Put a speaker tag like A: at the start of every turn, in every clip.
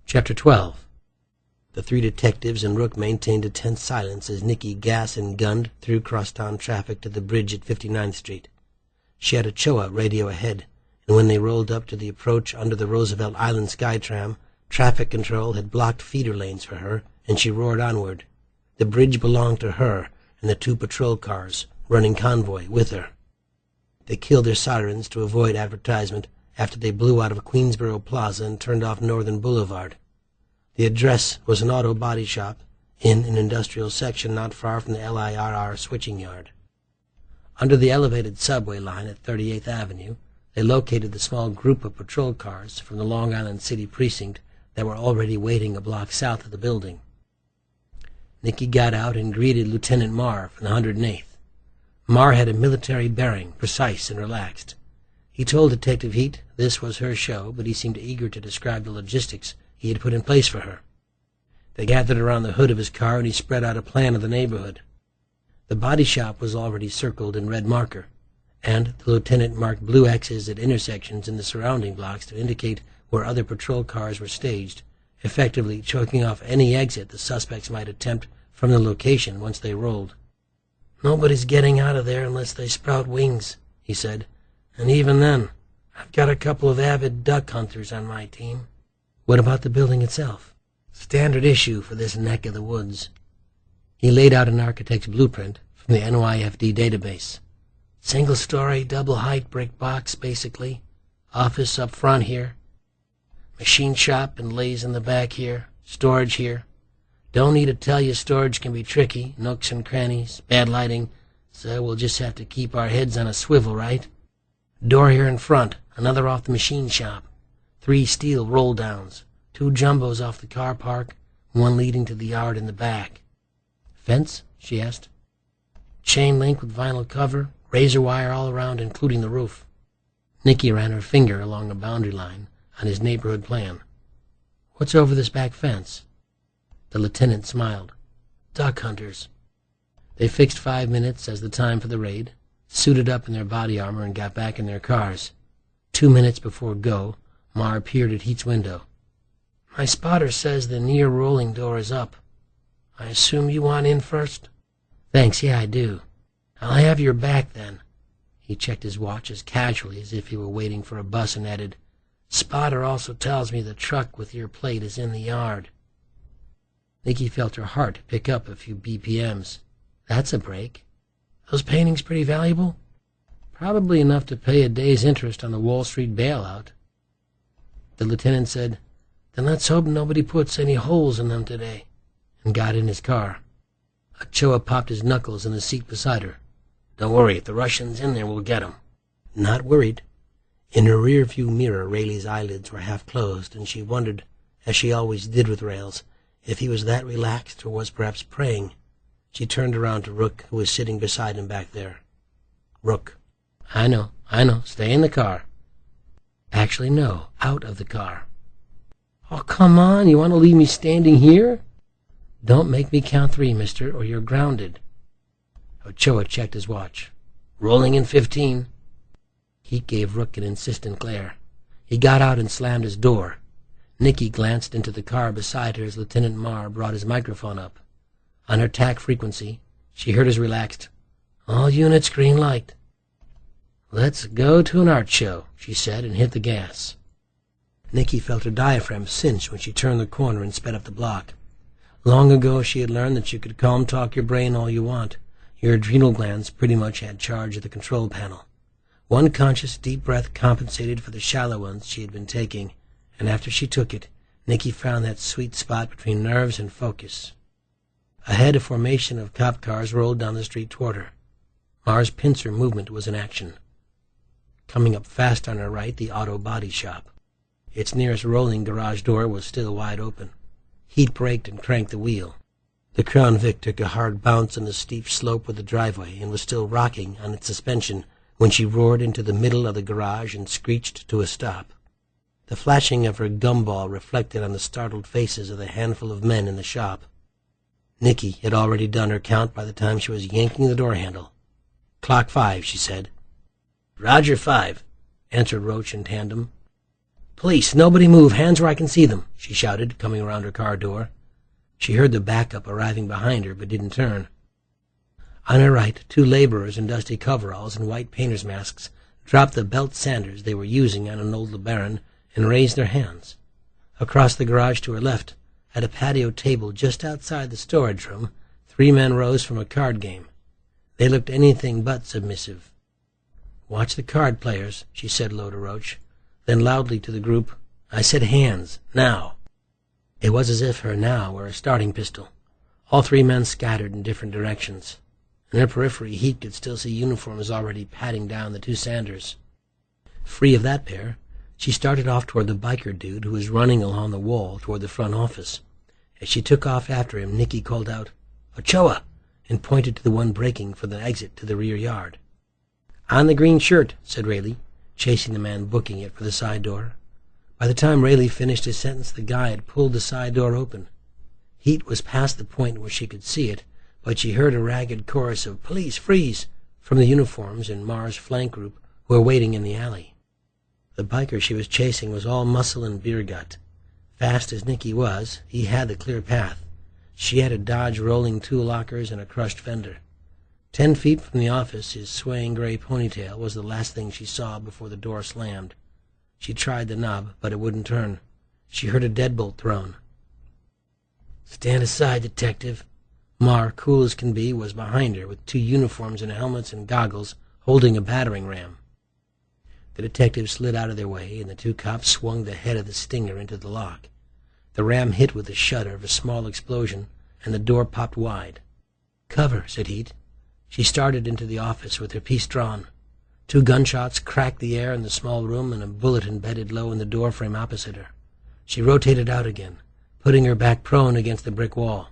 A: Chapter 12. The three detectives and Rook maintained a tense silence as Nikki gas and gunned through crosstown traffic to the bridge at 59th Street. She had a Choa radio ahead, and when they rolled up to the approach under the Roosevelt Island Skytram, traffic control had blocked feeder lanes for her, and she roared onward. The bridge belonged to her and the two patrol cars, running convoy with her. They killed their sirens to avoid advertisement after they blew out of Queensboro Plaza and turned off Northern Boulevard. The address was an auto body shop in an industrial section not far from the LIRR switching yard. Under the elevated subway line at 38th Avenue, they located the small group of patrol cars from the Long Island City precinct that were already waiting a block south of the building. Nikki got out and greeted Lieutenant Marr from the 108th. Marr had a military bearing, precise and relaxed. He told Detective Heat this was her show, but he seemed eager to describe the logistics he had put in place for her. They gathered around the hood of his car, and he spread out a plan of the neighborhood. The body shop was already circled in red marker, and the lieutenant marked blue X's at intersections in the surrounding blocks to indicate where other patrol cars were staged, effectively choking off any exit the suspects might attempt from the location once they rolled. "Nobody's getting out of there unless they sprout wings," he said, "and even then, I've got a couple of avid duck hunters on my team." "What about the building itself?" "Standard issue for this neck of the woods." He laid out an architect's blueprint from the NYFD database. "Single-story, double-height brick box, basically. Office up front here. Machine shop and lays in the back here. Storage here. Don't need to tell you storage can be tricky, nooks and crannies, bad lighting, so we'll just have to keep our heads on a swivel, right? Door here in front, another off the machine shop. 3 steel roll-downs, 2 jumbos off the car park, 1 leading to the yard in the back." "Fence?" she asked. "Chain link with vinyl cover, razor wire all around, including the roof." Nikki ran her finger along the boundary line on his neighborhood plan. "What's over this back fence?" The lieutenant smiled. "Duck hunters." They fixed 5 minutes as the time for the raid, suited up in their body armor, and got back in their cars. 2 minutes before go, Marr peered at Heat's window. "My spotter says the near rolling door is up. I assume you want in first?" "Thanks, yeah, I do." "I'll have your back then." He checked his watch as casually as if he were waiting for a bus and added, "Spotter also tells me the truck with your plate is in the yard." Nikki felt her heart pick up a few BPMs. That's a break. "Those paintings pretty valuable?" "Probably enough to pay a day's interest on the Wall Street bailout." The lieutenant said, "Then let's hope nobody puts any holes in them today," and got in his car. Ochoa popped his knuckles in the seat beside her. "Don't worry, if the Russian's in there, we'll get him." "Not worried." In her rear-view mirror, Rayleigh's eyelids were half closed, and she wondered, as she always did with Rails, if he was that relaxed or was perhaps praying. She turned around to Rook, who was sitting beside him back there. "Rook." I know. Stay in the car." "Actually, no. Out of the car." "Oh, come on. You want to leave me standing here?" "Don't make me count 3, mister, or you're grounded." Ochoa checked his watch. "Rolling in 15. Heat gave Rook an insistent glare. He got out and slammed his door. Nikki glanced into the car beside her as Lieutenant Marr brought his microphone up. On her TAC frequency, she heard his relaxed, "All units green light." "Let's go to an art show," she said, and hit the gas. Nikki felt her diaphragm cinch when she turned the corner and sped up the block. Long ago she had learned that you could calm talk your brain all you want. Your adrenal glands pretty much had charge of the control panel. One conscious deep breath compensated for the shallow ones she had been taking, and after she took it, Nikki found that sweet spot between nerves and focus. Ahead, a formation of cop cars rolled down the street toward her. Marr's pincer movement was in action. Coming up fast on her right, the auto body shop. Its nearest rolling garage door was still wide open. Heat braked and cranked the wheel. The Crown Vic took a hard bounce on the steep slope of the driveway and was still rocking on its suspension when she roared into the middle of the garage and screeched to a stop. The flashing of her gumball reflected on the startled faces of the handful of men in the shop. Nikki had already done her count by the time she was yanking the door handle. "Clock 5, she said. "Roger 5, answered Roach in tandem. "Police! Nobody move! Hands where I can see them!" she shouted, coming around her car door. She heard the backup arriving behind her, but didn't turn. On her right, two laborers in dusty coveralls and white painter's masks dropped the belt sanders they were using on an old LeBaron and raised their hands. Across the garage to her left, at a patio table just outside the storage room, three men rose from a card game. They looked anything but submissive. "Watch the card players," she said low to Roach. Then loudly to the group, "I said hands, now." It was as if her now were a starting pistol. All three men scattered in different directions. In her periphery, Heat could still see uniforms already patting down the two Sanders. Free of that pair, she started off toward the biker dude who was running along the wall toward the front office. As she took off after him, Nicky called out, "Ochoa!" and pointed to the one breaking for the exit to the rear yard. "On the green shirt," said Rayleigh, chasing the man booking it for the side door. By the time Rayleigh finished his sentence, the guy had pulled the side door open. Heat was past the point where she could see it, but she heard a ragged chorus of "Police, freeze!" from the uniforms in Mars' flank group who were waiting in the alley. The biker she was chasing was all muscle and beer gut. Fast as Nicky was, he had the clear path. She had to dodge rolling tool lockers and a crushed fender. 10 feet from the office, his swaying gray ponytail was the last thing she saw before the door slammed. She tried the knob, but it wouldn't turn. She heard a deadbolt thrown. "Stand aside, detective." Mar, cool as can be, was behind her with two uniforms and helmets and goggles, holding a battering ram. The detective slid out of their way, and the two cops swung the head of the Stinger into the lock. The ram hit with the shudder of a small explosion, and the door popped wide. "Cover," said Heat. She started into the office with her piece drawn. 2 gunshots cracked the air in the small room, and a bullet embedded low in the door frame opposite her. She rotated out again, putting her back prone against the brick wall.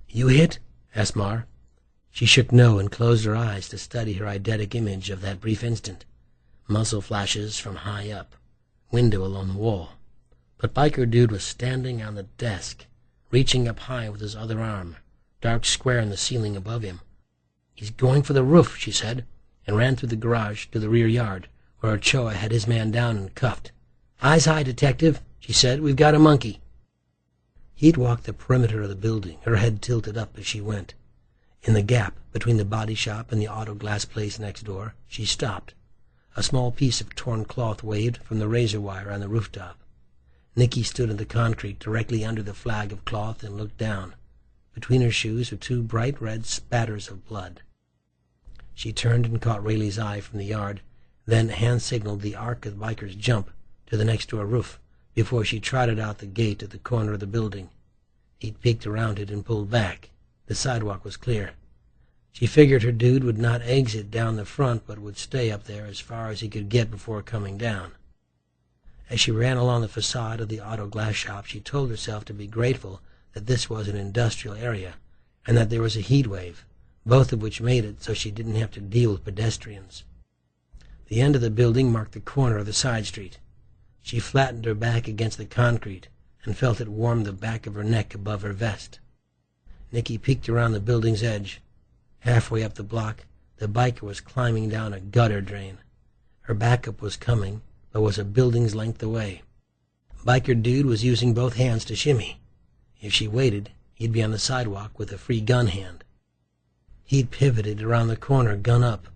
A: "You hit?" asked Mar. She shook no and closed her eyes to study her eidetic image of that brief instant. Muzzle flashes from high up, window along the wall. But biker dude was standing on the desk, reaching up high with his other arm, dark square in the ceiling above him. "He's going for the roof," she said, and ran through the garage to the rear yard, where Ochoa had his man down and cuffed. "Eyes high, detective," she said. "We've got a monkey." Heat walked the perimeter of the building, her head tilted up as she went. In the gap between the body shop and the auto glass place next door, she stopped. A small piece of torn cloth waved from the razor wire on the rooftop. Nicky stood in the concrete directly under the flag of cloth and looked down. Between her shoes were 2 bright red spatters of blood. She turned and caught Rayleigh's eye from the yard, then hand-signaled the arc of the biker's jump to the next-door roof before she trotted out the gate at the corner of the building. He'd peeked around it and pulled back. The sidewalk was clear. She figured her dude would not exit down the front, but would stay up there as far as he could get before coming down. As she ran along the facade of the auto glass shop, she told herself to be grateful that this was an industrial area, and that there was a heat wave, both of which made it so she didn't have to deal with pedestrians. The end of the building marked the corner of the side street. She flattened her back against the concrete and felt it warm the back of her neck above her vest. Nicky peeked around the building's edge. Halfway up the block, the biker was climbing down a gutter drain. Her backup was coming, but was a building's length away. Biker dude was using both hands to shimmy. If she waited, he'd be on the sidewalk with a free gun hand. He'd pivoted around the corner, gun up.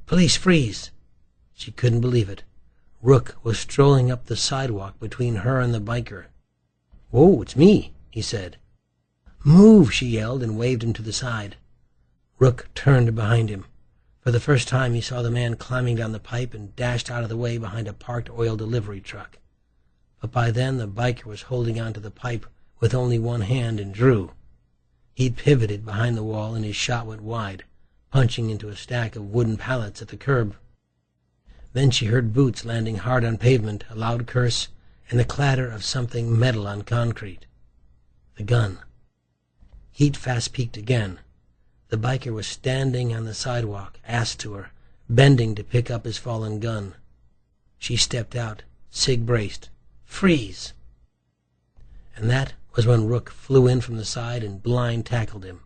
A: "Police, freeze!" She couldn't believe it. Rook was strolling up the sidewalk between her and the biker. "Whoa, it's me," he said. "Move," she yelled and waved him to the side. Rook turned behind him. For the first time he saw the man climbing down the pipe and dashed out of the way behind a parked oil delivery truck. But by then the biker was holding onto the pipe with only one hand and drew. He'd pivoted behind the wall and his shot went wide, punching into a stack of wooden pallets at the curb. Then she heard boots landing hard on pavement, a loud curse, and the clatter of something metal on concrete. The gun. Heat fast-peeked again. The biker was standing on the sidewalk, ass to her, bending to pick up his fallen gun. She stepped out, sig braced. "Freeze!" And that was when Rook flew in from the side and blind tackled him.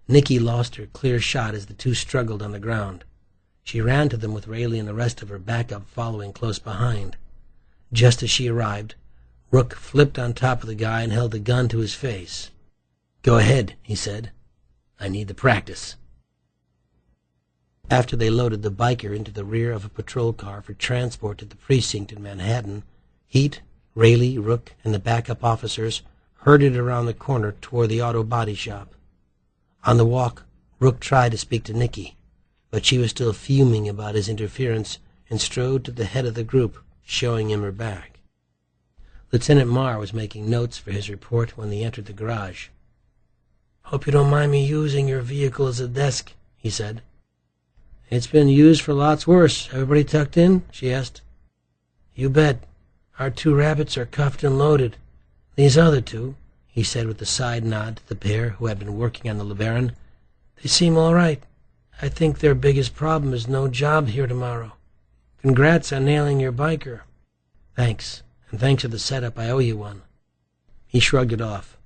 A: Nicky lost her clear shot as the two struggled on the ground. She ran to them with Rayleigh and the rest of her backup following close behind. Just as she arrived, Rook flipped on top of the guy and held the gun to his face. "Go ahead," he said. "I need the practice." After they loaded the biker into the rear of a patrol car for transport to the precinct in Manhattan, Heat, Rayleigh, Rook, and the backup officers herded around the corner toward the auto body shop. On the walk, Rook tried to speak to Nicky, but she was still fuming about his interference and strode to the head of the group, showing him her back. Lieutenant Marr was making notes for his report when they entered the garage. "Hope you don't mind me using your vehicle as a desk," he said. "It's been used for lots worse. Everybody tucked in?" she asked. "You bet. Our 2 rabbits are cuffed and loaded. These other 2, he said with a side nod to the pair who had been working on the LeBaron, "they seem all right. I think their biggest problem is no job here tomorrow. Congrats on nailing your biker." "Thanks, and thanks for the setup. I owe you one." He shrugged it off.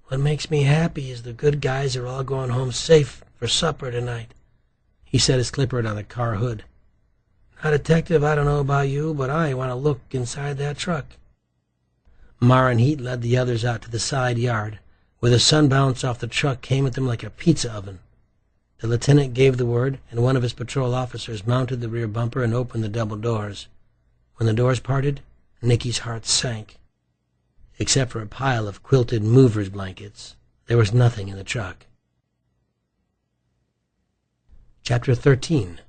A: "What makes me happy is the good guys are all going home safe for supper tonight." He set his clipboard on the car hood. "Now, Detective, I don't know about you, but I want to look inside that truck." Marr and Heat led the others out to the side yard, where the sun bounce off the truck came at them like a pizza oven. The lieutenant gave the word, and one of his patrol officers mounted the rear bumper and opened the double doors. When the doors parted, Nicky's heart sank. Except for a pile of quilted movers' blankets, there was nothing in the truck. Chapter 13.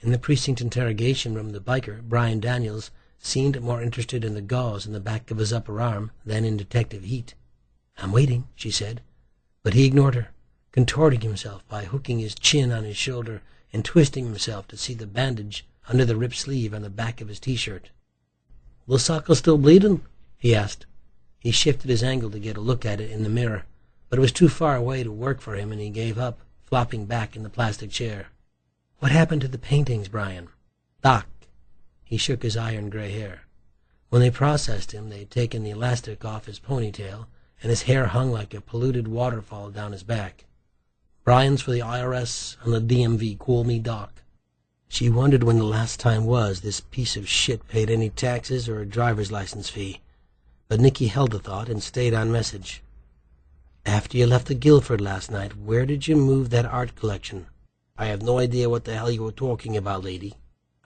A: In the precinct interrogation room, the biker, Brian Daniels, seemed more interested in the gauze in the back of his upper arm than in Detective Heat. "I'm waiting," she said, but he ignored her, contorting himself by hooking his chin on his shoulder and twisting himself to see the bandage under the ripped sleeve on the back of his T-shirt. "The sockle still bleeding?" he asked. He shifted his angle to get a look at it in the mirror, but it was too far away to work for him, and he gave up, flopping back in the plastic chair. "What happened to the paintings, Brian?" "Doc." He shook his iron-gray hair. When they processed him, they'd taken the elastic off his ponytail, and his hair hung like a polluted waterfall down his back. "Brian's for the IRS and the DMV. Call me Doc." She wondered when the last time was this piece of shit paid any taxes or a driver's license fee. But Nicky held the thought and stayed on message. "After you left the Guilford last night, where did you move that art collection?" "I have no idea what the hell you were talking about, lady."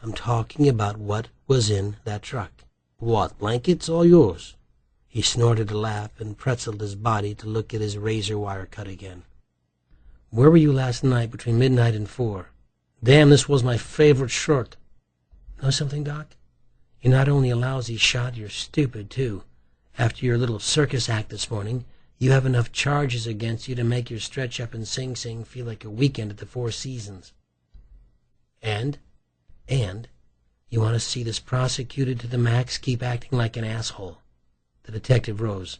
A: "I'm talking about what was in that truck." "What, blankets all yours?" He snorted a laugh and pretzeled his body to look at his razor wire cut again. "Where were you last night between midnight and 4? Damn, this was my favorite shirt." "Know something, Doc? You're not only a lousy shot, you're stupid, too. After your little circus act this morning, you have enough charges against you to make your stretch up in Sing Sing feel like a weekend at the Four Seasons." And you want to see this prosecuted to the max, keep acting like an asshole." The detective rose.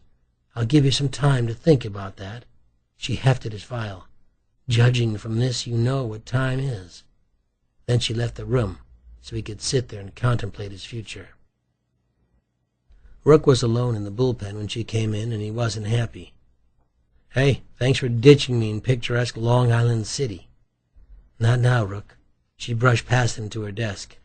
A: "I'll give you some time to think about that." She hefted his file. "Judging from this, you know what time is." Then she left the room so he could sit there and contemplate his future. Rook was alone in the bullpen when she came in, and he wasn't happy. "Hey, thanks for ditching me in picturesque Long Island City." "Not now, Rook." She brushed past him to her desk.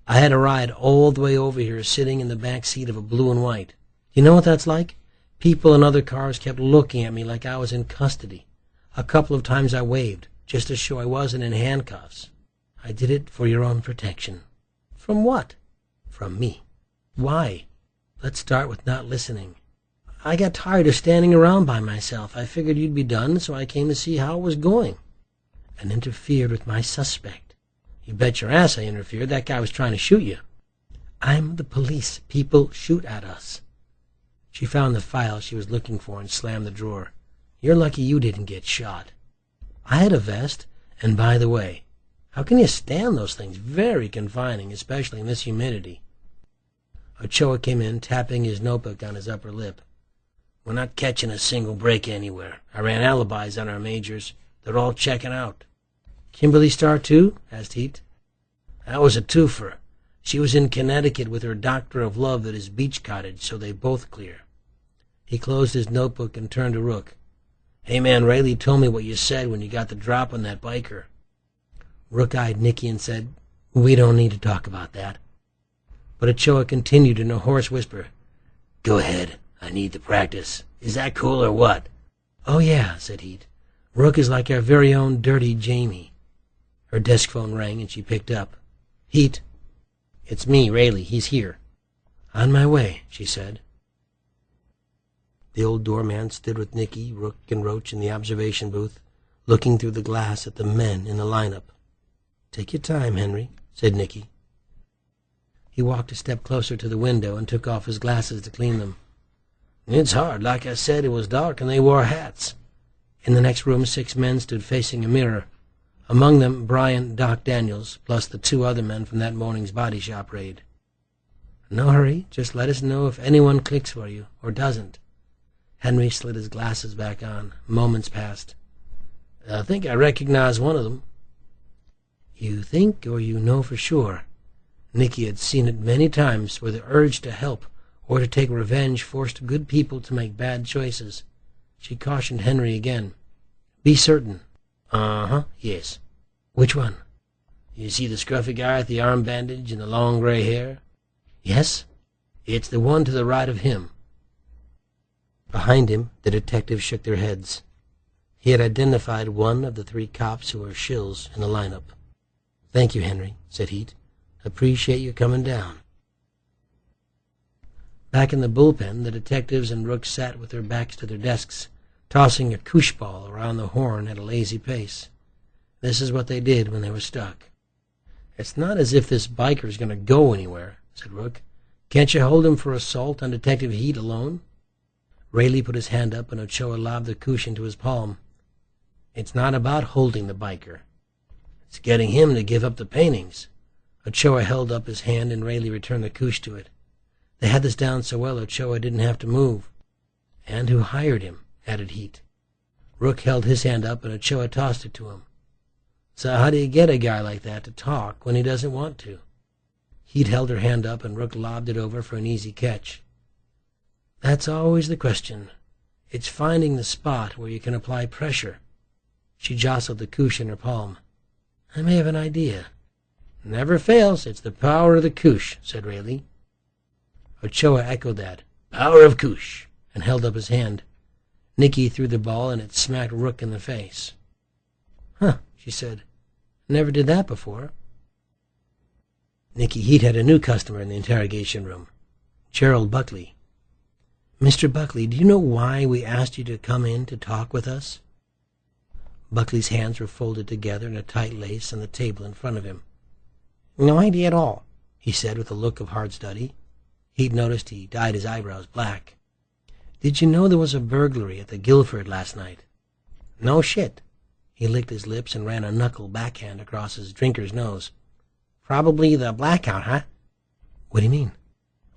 A: "I had a ride all the way over here sitting in the back seat of a blue and white. You know what that's like? People in other cars kept looking at me like I was in custody. A couple of times I waved, just to show I wasn't in handcuffs. I did it for your own protection." "From what?" "From me." "Why?" "Let's start with not listening." "I got tired of standing around by myself. I figured you'd be done, so I came to see how it was going." "And interfered with my suspect." "You bet your ass I interfered. That guy was trying to shoot you." "I'm the police. People shoot at us." She found the file she was looking for and slammed the drawer. "You're lucky you didn't get shot." "I had a vest. And by the way, how can you stand those things? Very confining, especially in this humidity." Ochoa came in, tapping his notebook on his upper lip. "We're not catching a single break anywhere. I ran alibis on our majors. They're all checking out." "Kimberly Starr, too?" asked Heat. "That was a twofer. She was in Connecticut with her doctor of love at his beach cottage, so they both clear." He closed his notebook and turned to Rook. "Hey man, Rayleigh told me what you said when you got the drop on that biker." Rook eyed Nicky and said, "We don't need to talk about that." but Ochoa continued in a hoarse whisper. "Go ahead. I need the practice. Is that cool or what?" "Oh, yeah," said Heat. "Rook is like our very own Dirty Jamie." Her desk phone rang, and she picked up. "Heat." "It's me, Rayleigh. He's here." "On my way," she said. The old doorman stood with Nicky, Rook, and Roach in the observation booth, looking through the glass at the men in the lineup. "Take your time, Henry," said Nicky. He walked a step closer to the window and took off his glasses to clean them. "It's hard. Like I said, it was dark and they wore hats." In the next room, 6 men stood facing a mirror. Among them, Brian Doc Daniels, plus the 2 other men from that morning's body shop raid. "No hurry. Just let us know if anyone clicks for you, or doesn't." Henry slid his glasses back on. Moments passed. "I think I recognize one of them." "You think, or you know for sure?" Nicky had seen it many times where the urge to help or to take revenge forced good people to make bad choices. She cautioned Henry again. "Be certain." "Uh-huh, yes." "Which one?" "You see the scruffy guy with the arm bandage and the long gray hair?" "Yes." "It's the one to the right of him." Behind him, the detectives shook their heads. He had identified one of the 3 cops who were shills in the lineup. "Thank you, Henry," said Heat. "Appreciate you coming down." Back in the bullpen, the detectives and Rook sat with their backs to their desks, tossing a koosh ball around the horn at a lazy pace. This is what they did when they were stuck. "It's not as if this biker's going to go anywhere," said Rook. "Can't you hold him for assault on Detective Heat alone?" Rayleigh put his hand up and Ochoa lobbed the koosh into his palm. "It's not about holding the biker. It's getting him to give up the paintings." Ochoa held up his hand and Rayleigh returned the koosh to it. They had this down so well Ochoa didn't have to move. "And who hired him?" added Heat. Rook held his hand up and Ochoa tossed it to him. "So how do you get a guy like that to talk when he doesn't want to?" Heat held her hand up and Rook lobbed it over for an easy catch. "That's always the question. It's finding the spot where you can apply pressure." She jostled the koosh in her palm. "I may have an idea." "Never fails. It's the power of the koosh," said Rayleigh. Ochoa echoed that. "Power of koosh," and held up his hand. Nicky threw the ball and it smacked Rook in the face. "Huh," she said. "Never did that before." Nicky Heat had a new customer in the interrogation room. Gerald Buckley. "Mr. Buckley, do you know why we asked you to come in to talk with us?" Buckley's hands were folded together in a tight lace on the table in front of him. "No idea at all," he said with a look of hard study. He'd noticed he dyed his eyebrows black. "Did you know there was a burglary at the Guilford last night?" "No shit." He licked his lips and ran a knuckle backhand across his drinker's nose. "Probably the blackout, huh?" "What do you mean?"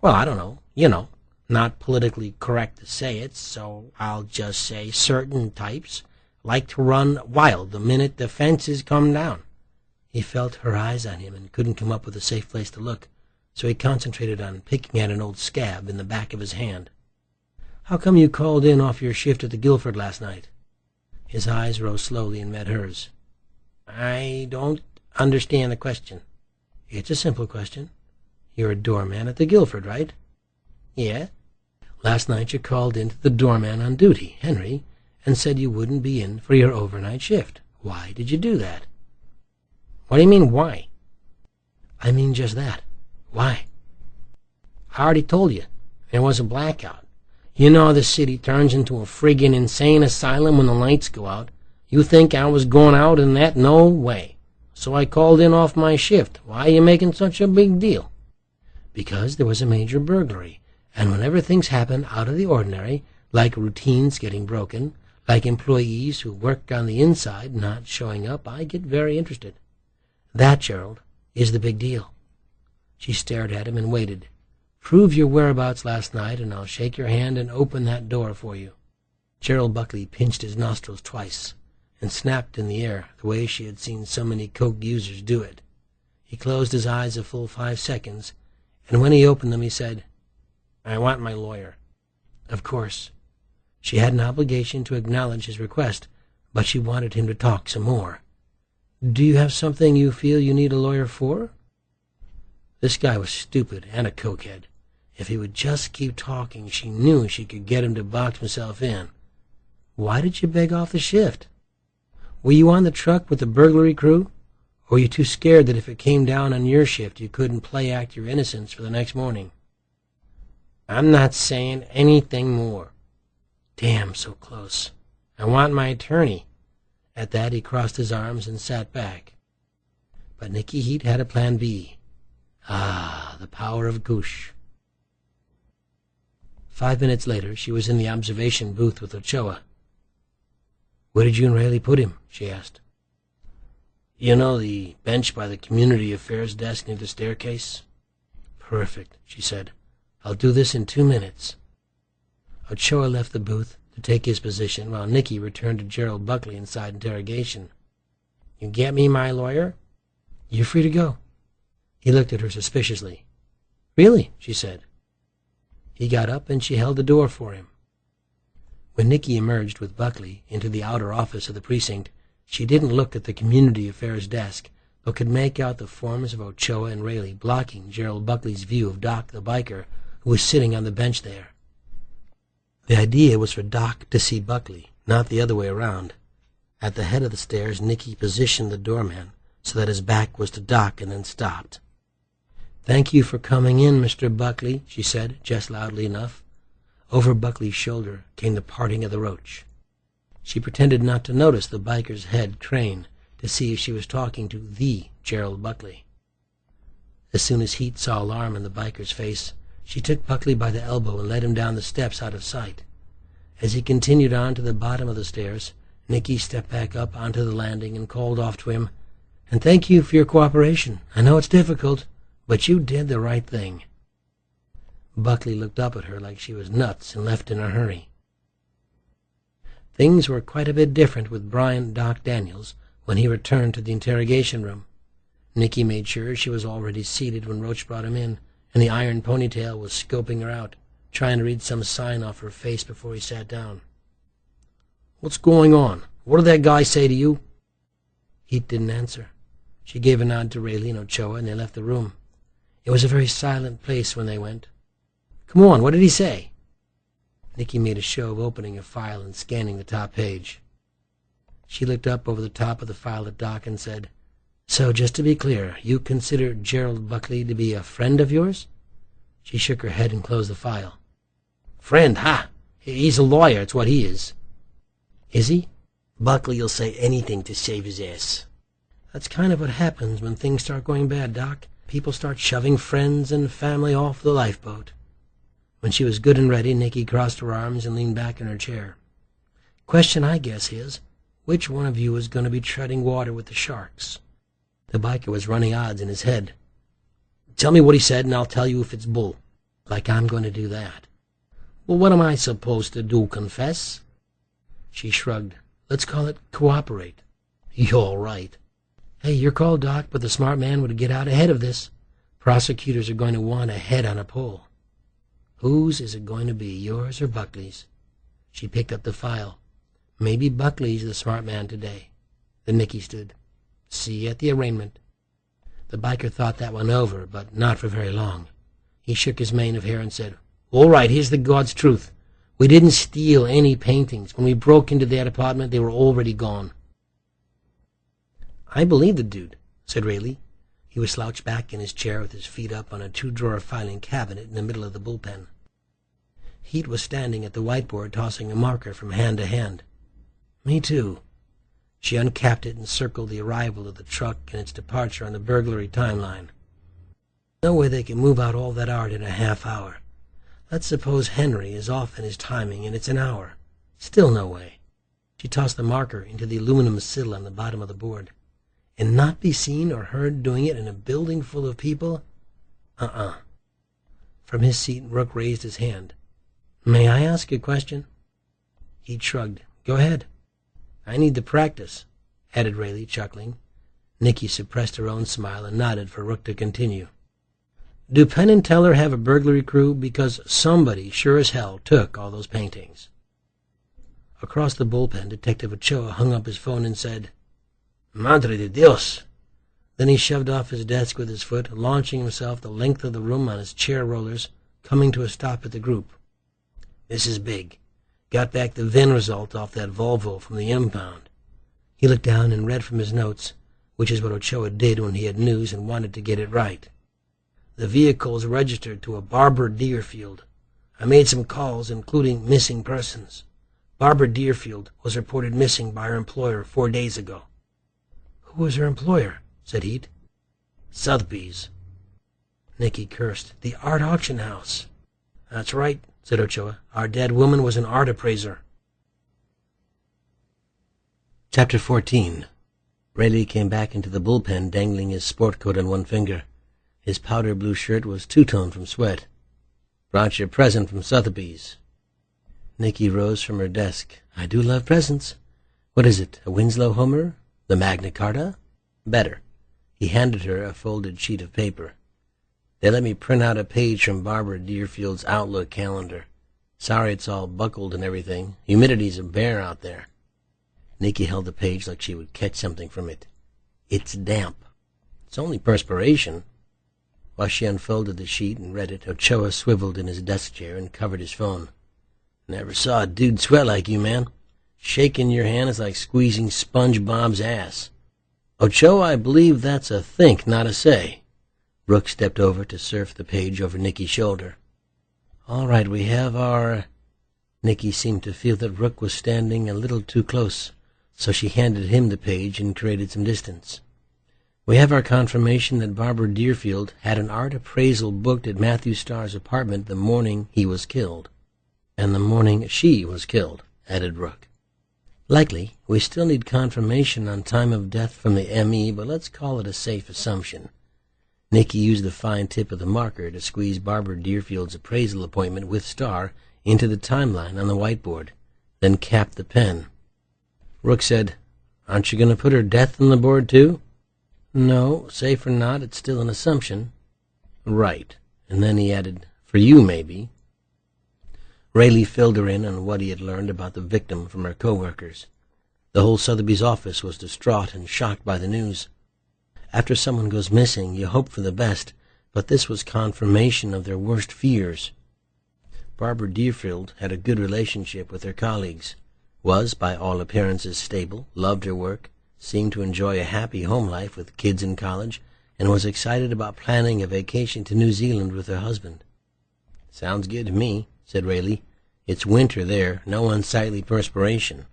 A: "Well, I don't know. You know. Not politically correct to say it, so I'll just say certain types like to run wild the minute the fences come down." He felt her eyes on him and couldn't come up with a safe place to look, so he concentrated on picking at an old scab in the back of his hand. "How come you called in off your shift at the Guilford last night?" His eyes rose slowly and met hers. "I don't understand the question." "It's a simple question. You're a doorman at the Guilford, right?" "Yeah." "Last night you called in to the doorman on duty, Henry, and said you wouldn't be in for your overnight shift. Why did you do that?" "What do you mean, why?" "I mean just that. Why?" "I already told you. There was a blackout. You know the city turns into a friggin' insane asylum when the lights go out. You think I was going out in that? No way. So I called in off my shift. Why are you making such a big deal?" "Because there was a major burglary, and whenever things happen out of the ordinary, like routines getting broken, like employees who work on the inside not showing up, I get very interested. That, Gerald, is the big deal." She stared at him and waited. "Prove your whereabouts last night, and I'll shake your hand and open that door for you." Gerald Buckley pinched his nostrils twice and snapped in the air the way she had seen so many coke users do it. He closed his eyes a full 5 seconds, and when he opened them he said, "I want my lawyer." Of course. She had an obligation to acknowledge his request, but she wanted him to talk some more. "Do you have something you feel you need a lawyer for?" This guy was stupid and a cokehead. If he would just keep talking, she knew she could get him to box himself in. Why did you beg off the shift? Were you on the truck with the burglary crew? Or were you too scared that if it came down on your shift you couldn't play act your innocence for the next morning? I'm not saying anything more. Damn, so close. I want my attorney. At that he crossed his arms and sat back. But Nicky Heat had a plan B. Ah, the power of Goosh. 5 minutes later she was in the observation booth with Ochoa. "Where did you and Rayleigh put him?" she asked. "You know the bench by the community affairs desk near the staircase?" "Perfect," she said. "I'll do this in 2 minutes." Ochoa left the booth to take his position while Nicky returned to Gerald Buckley inside interrogation. "You get me, my lawyer?" "You're free to go." He looked at her suspiciously. "Really?" she said. He got up and she held the door for him. When Nicky emerged with Buckley into the outer office of the precinct, she didn't look at the community affairs desk, but could make out the forms of Ochoa and Rayleigh blocking Gerald Buckley's view of Doc the biker, who was sitting on the bench there. The idea was for Doc to see Buckley, not the other way around. At the head of the stairs, Nicky positioned the doorman so that his back was to Doc and then stopped. "Thank you for coming in, Mr. Buckley," she said, just loudly enough. Over Buckley's shoulder came the parting of the roach. She pretended not to notice the biker's head crane to see if she was talking to the Gerald Buckley. As soon as Heat saw alarm in the biker's face, she took Buckley by the elbow and led him down the steps out of sight. As he continued on to the bottom of the stairs, Nicky stepped back up onto the landing and called off to him, "And thank you for your cooperation. I know it's difficult, but you did the right thing." Buckley looked up at her like she was nuts and left in a hurry. Things were quite a bit different with Brian Doc Daniels when he returned to the interrogation room. Nicky made sure she was already seated when Roach brought him in, and the iron ponytail was scoping her out, trying to read some sign off her face before he sat down. "What's going on? What did that guy say to you?" Heat didn't answer. She gave a nod to Rayleigh and Ochoa, and they left the room. It was a very silent place when they went. "Come on, what did he say?" Nicky made a show of opening a file and scanning the top page. She looked up over the top of the file at Doc and said, "So, just to be clear, you consider Gerald Buckley to be a friend of yours?" She shook her head and closed the file. "Friend, ha! He's a lawyer, it's what he is." "Is he?" "Buckley'll say anything to save his ass." "That's kind of what happens when things start going bad, Doc. People start shoving friends and family off the lifeboat." When she was good and ready, Nicky crossed her arms and leaned back in her chair. "Question, I guess, is, which one of you is going to be treading water with the sharks?" The biker was running odds in his head. "Tell me what he said and I'll tell you if it's bull." "Like I'm going to do that." "Well, what am I supposed to do, confess?" She shrugged. "Let's call it cooperate." "You're right." "Hey, your call, Doc, but the smart man would get out ahead of this. Prosecutors are going to want a head on a pole." "Whose is it going to be, yours or Buckley's?" She picked up the file. "Maybe Buckley's the smart man today." Then Nicky stood. "See you at the arraignment." The biker thought that one over, but not for very long. He shook his mane of hair and said, "All right, here's the God's truth. We didn't steal any paintings. When we broke into their apartment, they were already gone." "I believe the dude," said Rayleigh. He was slouched back in his chair with his feet up on a 2-drawer filing cabinet in the middle of the bullpen. Heat was standing at the whiteboard tossing a marker from hand to hand. "Me too." She uncapped it and circled the arrival of the truck and its departure on the burglary timeline. "No way they can move out all that art in a half hour. Let's suppose Henry is off in his timing and it's an hour. Still no way." She tossed the marker into the aluminum sill on the bottom of the board. "And not be seen or heard doing it in a building full of people? From his seat, Rook raised his hand. "May I ask a question?" He shrugged. "Go ahead." "I need the practice," added Rayleigh, chuckling. Nicky suppressed her own smile and nodded for Rook to continue. "Do Penn and Teller have a burglary crew? Because somebody sure as hell took all those paintings." Across the bullpen, Detective Ochoa hung up his phone and said, "Madre de Dios!" Then he shoved off his desk with his foot, launching himself the length of the room on his chair rollers, coming to a stop at the group. "This is big. Got back the VIN result off that Volvo from the impound." He looked down and read from his notes, which is what Ochoa did when he had news and wanted to get it right. "The vehicle's registered to a Barbara Deerfield. I made some calls, including missing persons. Barbara Deerfield was reported missing by her employer 4 days ago." "Who was her employer?" said Heat. "Sotheby's." Nicky cursed. "The art auction house." "That's right," said Ochoa. "Our dead woman was an art appraiser." Chapter 14. Rayleigh came back into the bullpen dangling his sport coat on one finger. His powder blue shirt was two-toned from sweat. "Brought your present from Sotheby's." Nicky rose from her desk. "I do love presents. What is it, a Winslow Homer? The Magna Carta?" "Better." He handed her a folded sheet of paper. "They let me print out a page from Barbara Deerfield's Outlook calendar. Sorry it's all buckled and everything. Humidity's a bear out there." Nicky held the page like she would catch something from it. "It's damp." "It's only perspiration." While she unfolded the sheet and read it, Ochoa swiveled in his desk chair and covered his phone. "Never saw a dude sweat like you, man. Shaking your hand is like squeezing SpongeBob's ass." "Ochoa, I believe that's a think, not a say." Rook stepped over to surf the page over Nicky's shoulder. "All right, we have our—" Nicky seemed to feel that Rook was standing a little too close, so she handed him the page and created some distance. "We have our confirmation that Barbara Deerfield had an art appraisal booked at Matthew Starr's apartment the morning he was killed." "And the morning she was killed," added Rook. "Likely. We still need confirmation on time of death from the M.E., but let's call it a safe assumption." Nicky used the fine tip of the marker to squeeze Barbara Deerfield's appraisal appointment with Starr into the timeline on the whiteboard, then capped the pen. Rook said, "Aren't you going to put her death on the board, too?" "No, safe or not, it's still an assumption." "Right." And then he added, "For you, maybe." Rayleigh filled her in on what he had learned about the victim from her co-workers. The whole Sotheby's office was distraught and shocked by the news. After someone goes missing, you hope for the best, but this was confirmation of their worst fears. Barbara Deerfield had a good relationship with her colleagues, was, by all appearances, stable, loved her work, seemed to enjoy a happy home life with kids in college, and was excited about planning a vacation to New Zealand with her husband. "Sounds good to me," said Rayleigh. "It's winter there, no unsightly perspiration."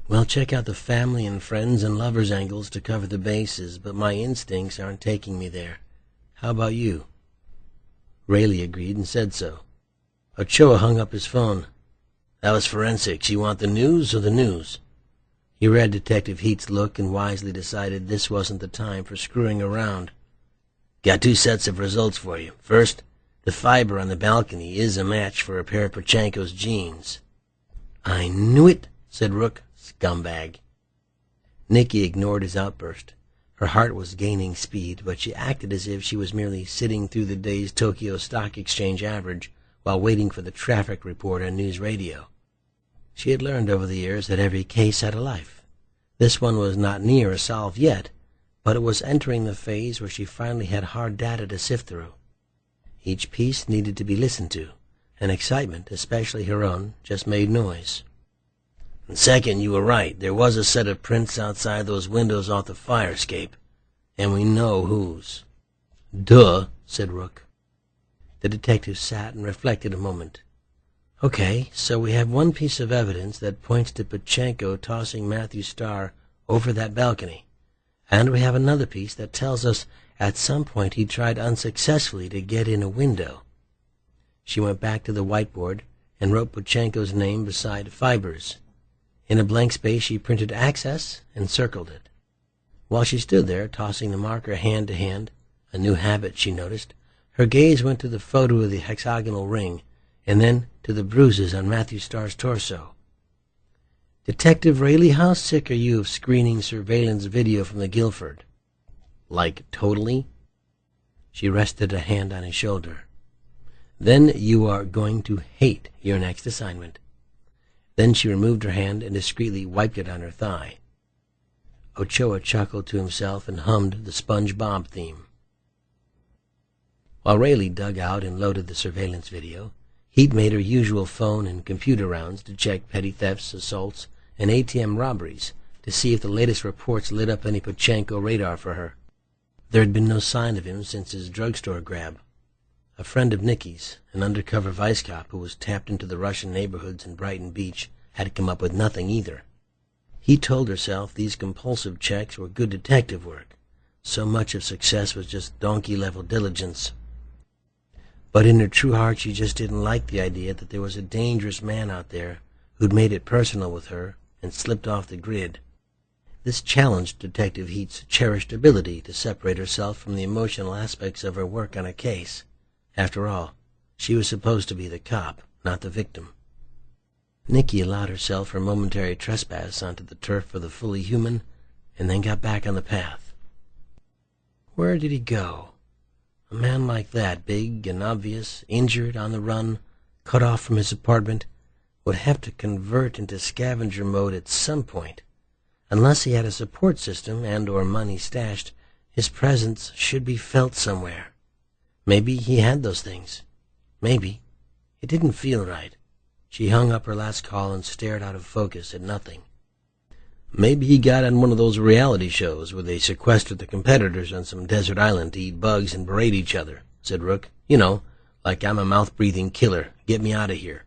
A: "Well, check out the family and friends and lovers angles to cover the bases, but my instincts aren't taking me there. How about you?" Rayleigh agreed and said so. Ochoa hung up his phone. "That was forensics. You want the news or the news?" He read Detective Heat's look and wisely decided this wasn't the time for screwing around. "Got 2 sets of results for you. First, the fiber on the balcony is a match for a pair of Pachenko's jeans." "I knew it," said Rook. "Scumbag." Nicky ignored his outburst. Her heart was gaining speed, but she acted as if she was merely sitting through the day's Tokyo Stock Exchange average while waiting for the traffic report on news radio. She had learned over the years that every case had a life. This one was not near a solve yet, but it was entering the phase where she finally had hard data to sift through. Each piece needed to be listened to, and excitement, especially her own, just made noise. "And second, you were right. There was a set of prints outside those windows off the fire escape, and we know whose." "Duh," said Rook. The detective sat and reflected a moment. "Okay, so we have one piece of evidence that points to Pachenko tossing Matthew Starr over that balcony, and we have another piece that tells us at some point he tried unsuccessfully to get in a window." She went back to the whiteboard and wrote Pachenko's name beside fibers. In a blank space she printed access and circled it. While she stood there, tossing the marker hand to hand, a new habit she noticed, her gaze went to the photo of the hexagonal ring, and then to the bruises on Matthew Starr's torso. "Detective Rayleigh, how sick are you of screening surveillance video from the Guilford?" "Like, totally?" She rested a hand on his shoulder. "Then you are going to hate your next assignment." Then she removed her hand and discreetly wiped it on her thigh. Ochoa chuckled to himself and hummed the SpongeBob theme. While Rayleigh dug out and loaded the surveillance video, Heat made her usual phone and computer rounds to check petty thefts, assaults, and ATM robberies to see if the latest reports lit up any Pachenko radar for her. There had been no sign of him since his drugstore grab. A friend of Nicky's, an undercover vice cop who was tapped into the Russian neighborhoods in Brighton Beach, had come up with nothing either. He told herself these compulsive checks were good detective work. So much of success was just donkey-level diligence. But in her true heart she just didn't like the idea that there was a dangerous man out there who'd made it personal with her and slipped off the grid. This challenged Detective Heat's cherished ability to separate herself from the emotional aspects of her work on a case. After all, she was supposed to be the cop, not the victim. Nicky allowed herself her momentary trespass onto the turf for the fully human, and then got back on the path. Where did he go? A man like that, big and obvious, injured, on the run, cut off from his apartment, would have to convert into scavenger mode at some point. Unless he had a support system and/or money stashed, his presence should be felt somewhere. Maybe he had those things. Maybe. It didn't feel right. She hung up her last call and stared out of focus at nothing. Maybe he got on one of those reality shows where they sequestered the competitors on some desert island to eat bugs and berate each other, said Rook. You know, like I'm a mouth-breathing killer. Get me out of here.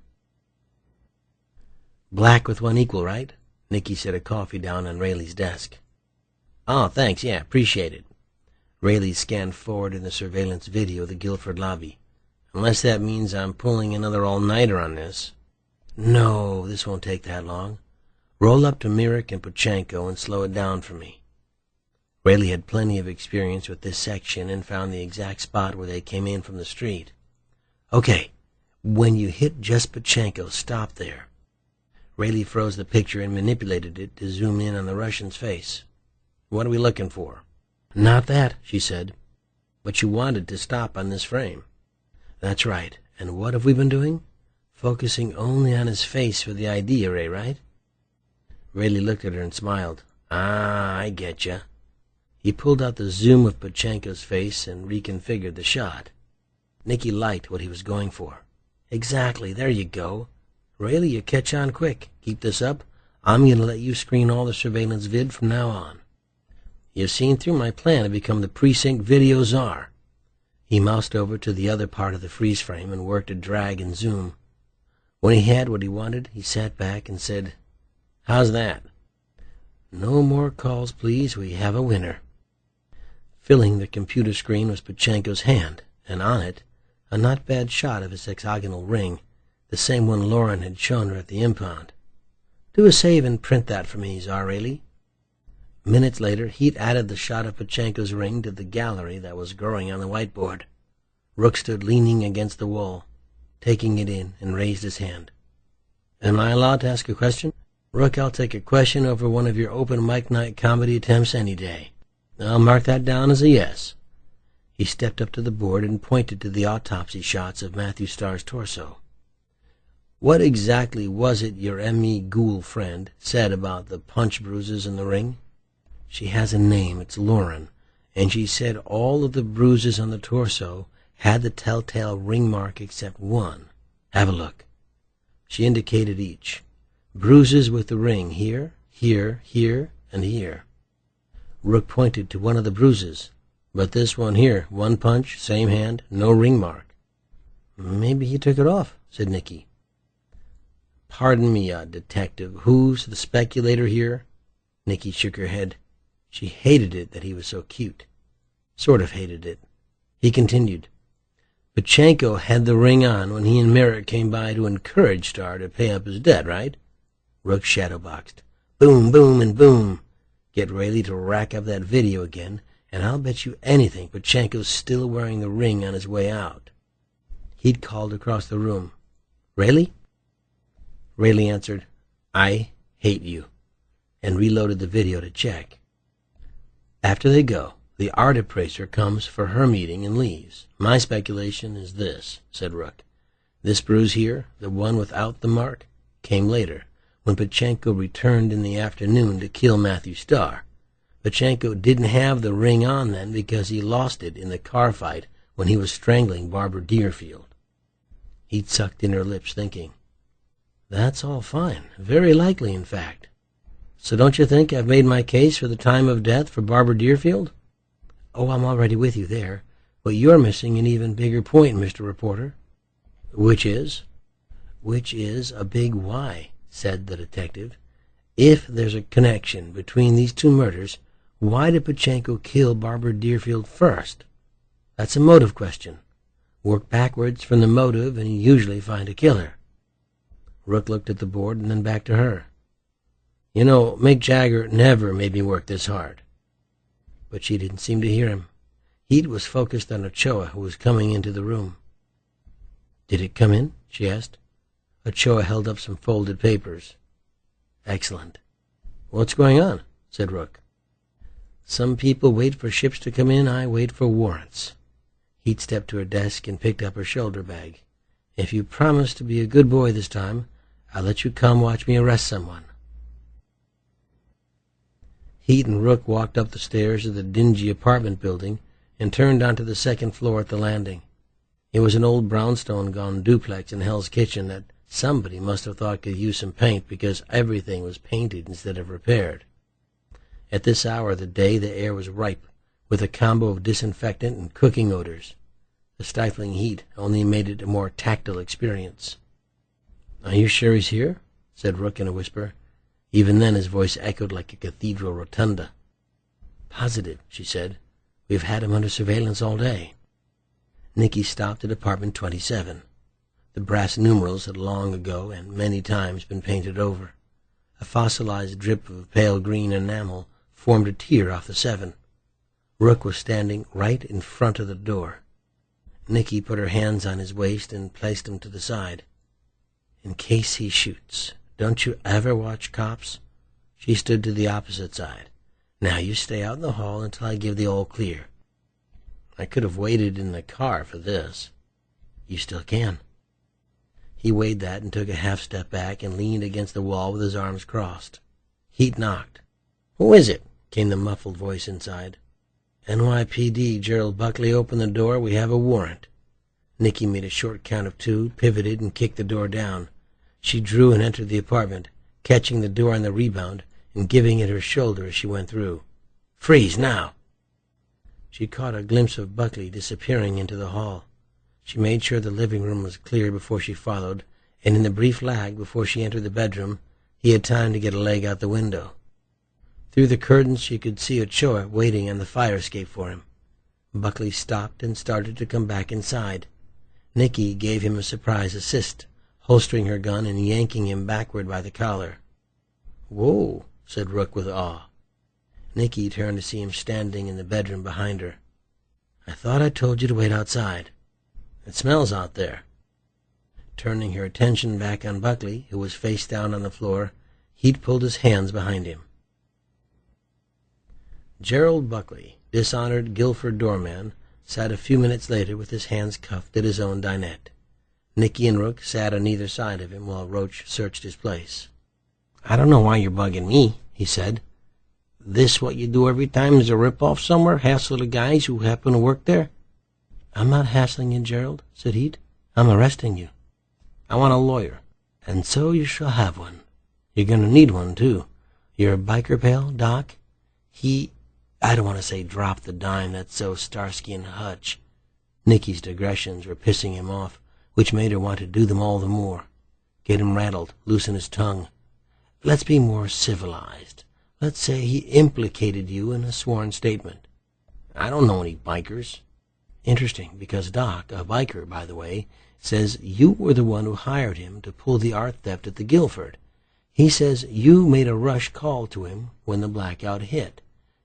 A: Black with one equal, right? Nicky set a coffee down on Rayleigh's desk. Oh, thanks, yeah, appreciate it. Rayleigh scanned forward in the surveillance video of the Guilford lobby. Unless that means I'm pulling another all-nighter on this. No, this won't take that long. Roll up to Myrick and Pachenko and slow it down for me. Rayleigh had plenty of experience with this section and found the exact spot where they came in from the street. Okay, when you hit just Pachenko, stop there. Rayleigh froze the picture and manipulated it to zoom in on the Russian's face. What are we looking for? Not that, she said. But you wanted to stop on this frame. That's right. And what have we been doing? Focusing only on his face for the ID array, right? Rayleigh looked at her and smiled. Ah, I getcha. He pulled out the zoom of Pachenko's face and reconfigured the shot. Nicky liked what he was going for. Exactly, there you go. Rayleigh, you catch on quick. Keep this up. I'm going to let you screen all the surveillance vid from now on. You've seen through my plan to become the precinct video czar. He moused over to the other part of the freeze frame and worked a drag and zoom. When he had what he wanted, he sat back and said, How's that? No more calls, please. We have a winner. Filling the computer screen was Pachenko's hand, and on it, a not bad shot of his hexagonal ring, the same one Lauren had shown her at the impound. Do a save and print that for me, Czar Rayleigh. Minutes later, Heat added the shot of Pachenko's ring to the gallery that was growing on the whiteboard. Rook stood leaning against the wall, taking it in, and raised his hand. Am I allowed to ask a question? Rook, I'll take a question over one of your open mic night comedy attempts any day. I'll mark that down as a yes. He stepped up to the board and pointed to the autopsy shots of Matthew Starr's torso. What exactly was it your M.E. Ghoul friend said about the punch bruises in the ring? She has a name, it's Lauren, and she said all of the bruises on the torso had the telltale ring mark except one. Have a look. She indicated each. Bruises with the ring here, here, here, and here. Rook pointed to one of the bruises. But this one here, one punch, same hand, no ring mark. Maybe he took it off, said Nicky. Pardon me, detective, who's the speculator here? Nicky shook her head. She hated it that he was so cute. Sort of hated it. He continued. Pachenko had the ring on when he and Merritt came by to encourage Starr to pay up his debt, right? Rook shadowboxed. Boom, boom, and boom. Get Rayleigh to rack up that video again, and I'll bet you anything Pachenko's still wearing the ring on his way out. He'd called across the room. Rayleigh? Rayleigh answered, I hate you, and reloaded the video to check. After they go, the art appraiser comes for her meeting and leaves. My speculation is this, said Rook. This bruise here, the one without the mark, came later, when Pachenko returned in the afternoon to kill Matthew Starr. Pachenko didn't have the ring on then because he lost it in the car fight when he was strangling Barbara Deerfield. He'd sucked in her lips, thinking, "That's all fine. Very likely, in fact. So don't you think I've made my case for the time of death for Barbara Deerfield?" "Oh, I'm already with you there. But you're missing an even bigger point, Mr. Reporter." "Which is?" "Which is a big why," said the detective. "If there's a connection between these two murders, why did Pachenko kill Barbara Deerfield first? That's a motive question. Work backwards from the motive and you usually find a killer." Rook looked at the board and then back to her. "You know, Mick Jagger never made me work this hard." But she didn't seem to hear him. Heat was focused on Ochoa, who was coming into the room. "Did it come in?" she asked. Ochoa held up some folded papers. "Excellent." "What's going on?" said Rook. "Some people wait for ships to come in. I wait for warrants." Heat stepped to her desk and picked up her shoulder bag. "If you promise to be a good boy this time, I'll let you come watch me arrest someone." Heat and Rook walked up the stairs of the dingy apartment building and turned onto the second floor at the landing. It was an old brownstone-gone duplex in Hell's Kitchen that somebody must have thought could use some paint because everything was painted instead of repaired. At this hour of the day, the air was ripe with a combo of disinfectant and cooking odors. The stifling heat only made it a more tactile experience. "Are you sure he's here?" said Rook in a whisper. Even then his voice echoed like a cathedral rotunda. "Positive," she said. "We've had him under surveillance all day." Nicky stopped at apartment 27. The brass numerals had long ago and many times been painted over. A fossilized drip of pale green enamel formed a tier off the 7. Rook was standing right in front of the door. Nicky put her hands on his waist and placed him to the side. "In case he shoots. Don't you ever watch cops?" She stood to the opposite side. "Now you stay out in the hall until I give the all clear." "I could have waited in the car for this." "You still can." He weighed that and took a half step back and leaned against the wall with his arms crossed. Heat knocked. "Who is it?" came the muffled voice inside. "NYPD, Gerald Buckley, open the door. We have a warrant." Nicky made a short count of 2, pivoted, and kicked the door down. She drew and entered the apartment, catching the door on the rebound and giving it her shoulder as she went through. "Freeze, now!" She caught a glimpse of Buckley disappearing into the hall. She made sure the living room was clear before she followed, and in the brief lag before she entered the bedroom, he had time to get a leg out the window. Through the curtains she could see Ochoa waiting on the fire escape for him. Buckley stopped and started to come back inside. Nicky gave him a surprise assist, holstering her gun and yanking him backward by the collar. "Whoa," said Rook with awe. Nicky turned to see him standing in the bedroom behind her. "I thought I told you to wait outside. It smells out there." Turning her attention back on Buckley, who was face down on the floor, Heat pulled his hands behind him. Gerald Buckley, dishonored Guilford doorman, sat a few minutes later with his hands cuffed at his own dinette. Nicky and Rook sat on either side of him while Roach searched his place. "I don't know why you're bugging me," he said. "This what you do every time there's a rip-off somewhere, hassle the guys who happen to work there?" "I'm not hassling you, Gerald," said Heat. "I'm arresting you." "I want a lawyer." "And so you shall have one. You're going to need one, too. Your biker pal, Doc, I don't want to say drop the dime, that's so Starsky and Hutch." Nicky's digressions were pissing him off, which made her want to do them all the more. Get him rattled, loosen his tongue. "Let's be more civilized. Let's say he implicated you in a sworn statement." "I don't know any bikers." "Interesting, because Doc, a biker, by the way, says you were the one who hired him to pull the art theft at the Guilford. He says you made a rush call to him when the blackout hit.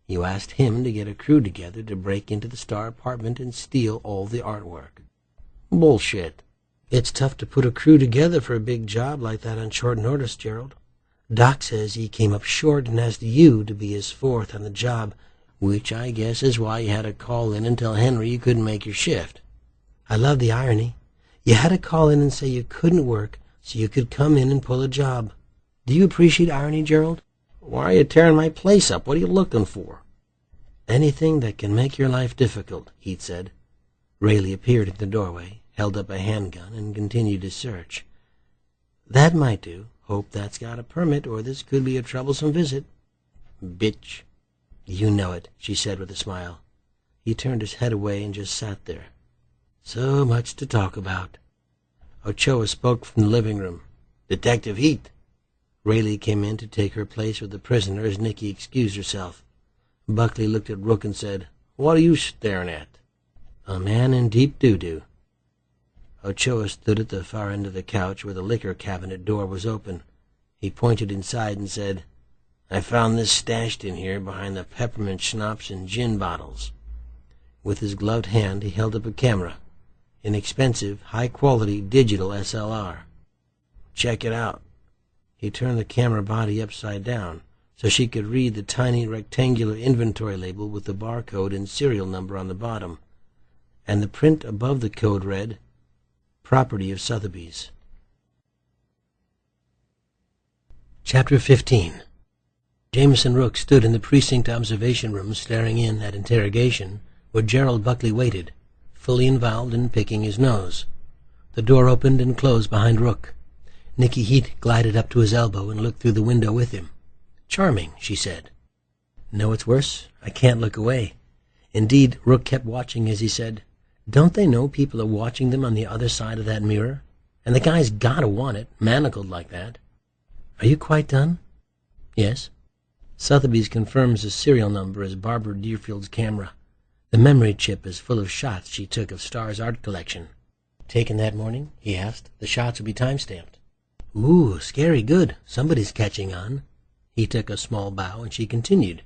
A: You asked him to get a crew together to break into the Star apartment and steal all the artwork." "Bullshit." "It's tough to put a crew together for a big job like that on short notice, Gerald. Doc says he came up short and asked you to be his fourth on the job, which I guess is why you had to call in and tell Henry you couldn't make your shift." "I love the irony. You had to call in and say you couldn't work so you could come in and pull a job. Do you appreciate irony, Gerald?" "Why are you tearing my place up? What are you looking for?" "Anything that can make your life difficult," Heath said. Rayleigh appeared in the doorway, held up a handgun, and continued his search. "That might do. Hope that's got a permit, or this could be a troublesome visit." "Bitch." "You know it," she said with a smile. He turned his head away and just sat there. So much to talk about. Ochoa spoke from the living room. "Detective Heath." Rayleigh came in to take her place with the prisoner as Nicky excused herself. Buckley looked at Rook and said, "What are you staring at?" "A man in deep doo-doo." Ochoa stood at the far end of the couch where the liquor cabinet door was open. He pointed inside and said, "I found this stashed in here behind the peppermint schnapps and gin bottles." With his gloved hand he held up a camera, an expensive, high-quality digital SLR. "Check it out." He turned the camera body upside down so she could read the tiny rectangular inventory label with the barcode and serial number on the bottom, and the print above the code read, "Property of Sotheby's." Chapter 15. Jameson Rook stood in the precinct observation room staring in at interrogation, where Gerald Buckley waited, fully involved in picking his nose. The door opened and closed behind Rook. Nicky Heath glided up to his elbow and looked through the window with him. "Charming," she said. "No, it's worse. I can't look away." Indeed, Rook kept watching as he said, "Don't they know people are watching them on the other side of that mirror? And the guy's gotta want it, manacled like that." "Are you quite done?" "Yes." Sotheby's confirms the serial number as Barbara Deerfield's camera. The memory chip is full of shots she took of Starr's art collection. "Taken that morning?" he asked. "The shots will be time-stamped." "Ooh, scary good. Somebody's catching on." He took a small bow, and she continued.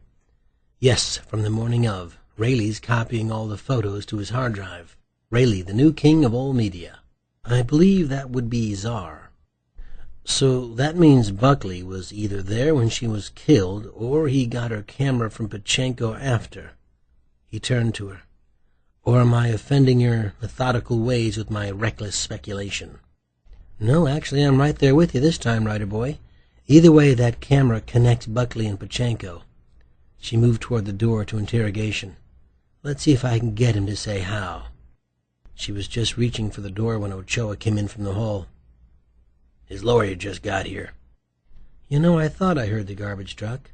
A: "Yes, from the morning of. Rayleigh's copying all the photos to his hard drive. Rayleigh, the new king of all media. I believe that would be Czar. So that means Buckley was either there when she was killed, or he got her camera from Pachenko after." He turned to her. "Or am I offending your methodical ways with my reckless speculation?" "No, actually, I'm right there with you this time, writer boy. Either way, that camera connects Buckley and Pachenko." She moved toward the door to interrogation. "Let's see if I can get him to say how." She was just reaching for the door when Ochoa came in from the hall. "His lawyer just got here." "You know, I thought I heard the garbage truck."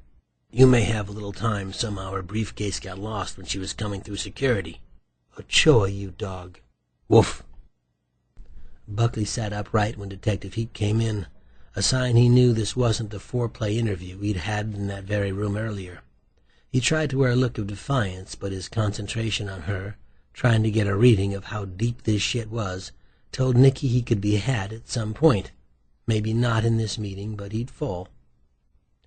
A: "You may have a little time. Somehow her briefcase got lost when she was coming through security." "Ochoa, you dog." "Woof." Buckley sat upright when Detective Heat came in, a sign he knew this wasn't the foreplay interview he'd had in that very room earlier. He tried to wear a look of defiance, but his concentration on her, trying to get a reading of how deep this shit was, told Nicky he could be had at some point. Maybe not in this meeting, but he'd fall.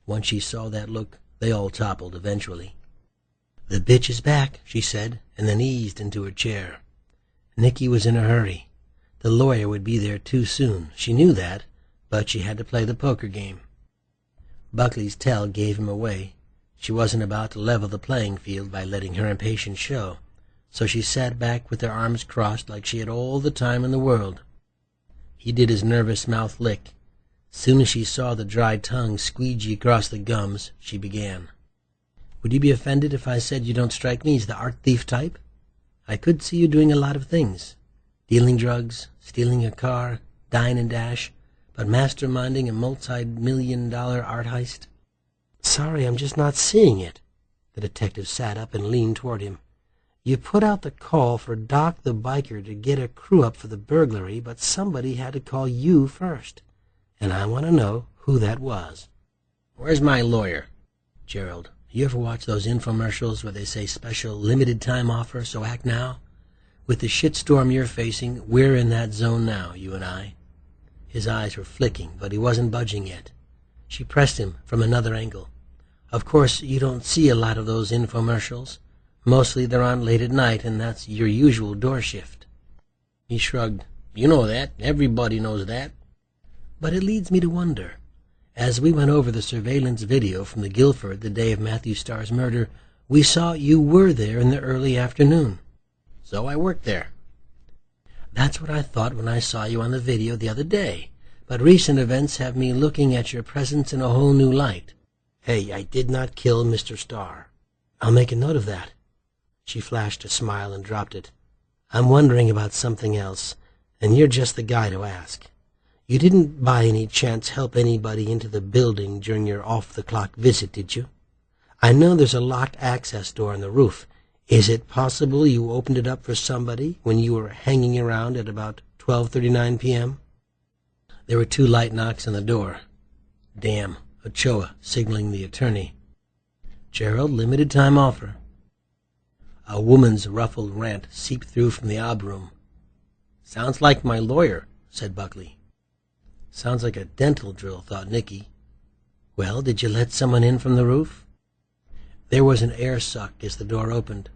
A: Once she saw that look, they all toppled eventually. "The bitch is back," she said, and then eased into her chair. Nicky was in a hurry. The lawyer would be there too soon. She knew that, but she had to play the poker game. Buckley's tell gave him away. She wasn't about to level the playing field by letting her impatience show, so she sat back with her arms crossed like she had all the time in the world. He did his nervous mouth lick. Soon as she saw the dry tongue squeegee across the gums, she began. "Would you be offended if I said you don't strike me as the art thief type? I could see you doing a lot of things. Dealing drugs, stealing a car, dine and dash, but masterminding a multi-million-dollar art heist?" "Sorry, I'm just not seeing it." The detective sat up and leaned toward him. "You put out the call for Doc the biker to get a crew up for the burglary, but somebody had to call you first. And I want to know who that was." "Where's my lawyer?" "Gerald, you ever watch those infomercials where they say special limited time offer, so act now? With the shitstorm you're facing, we're in that zone now, you and I." His eyes were flicking, but he wasn't budging yet. She pressed him from another angle. "Of course, you don't see a lot of those infomercials. Mostly they're on late at night, and that's your usual door shift." He shrugged. "You know that. Everybody knows that." "But it leads me to wonder. As we went over the surveillance video from the Guilford the day of Matthew Starr's murder, we saw you were there in the early afternoon." "So I worked there." "That's what I thought when I saw you on the video the other day. But recent events have me looking at your presence in a whole new light. Hey, I did not kill Mr. Starr. I'll make a note of that. She flashed a smile and dropped it. I'm wondering about something else, and you're just the guy to ask. You didn't by any chance help anybody into the building during your off-the-clock visit, did you? I know there's a locked access door on the roof. Is it possible you opened it up for somebody when you were hanging around at about 12:39 p.m.? There were 2 light knocks on the door. Damn, Ochoa signaling the attorney. Gerald, limited time offer. A woman's ruffled rant seeped through from the ob room. Sounds like my lawyer, said Buckley. Sounds like a dental drill, thought Nicky. Well, did you let someone in from the roof? There was an air suck as the door opened.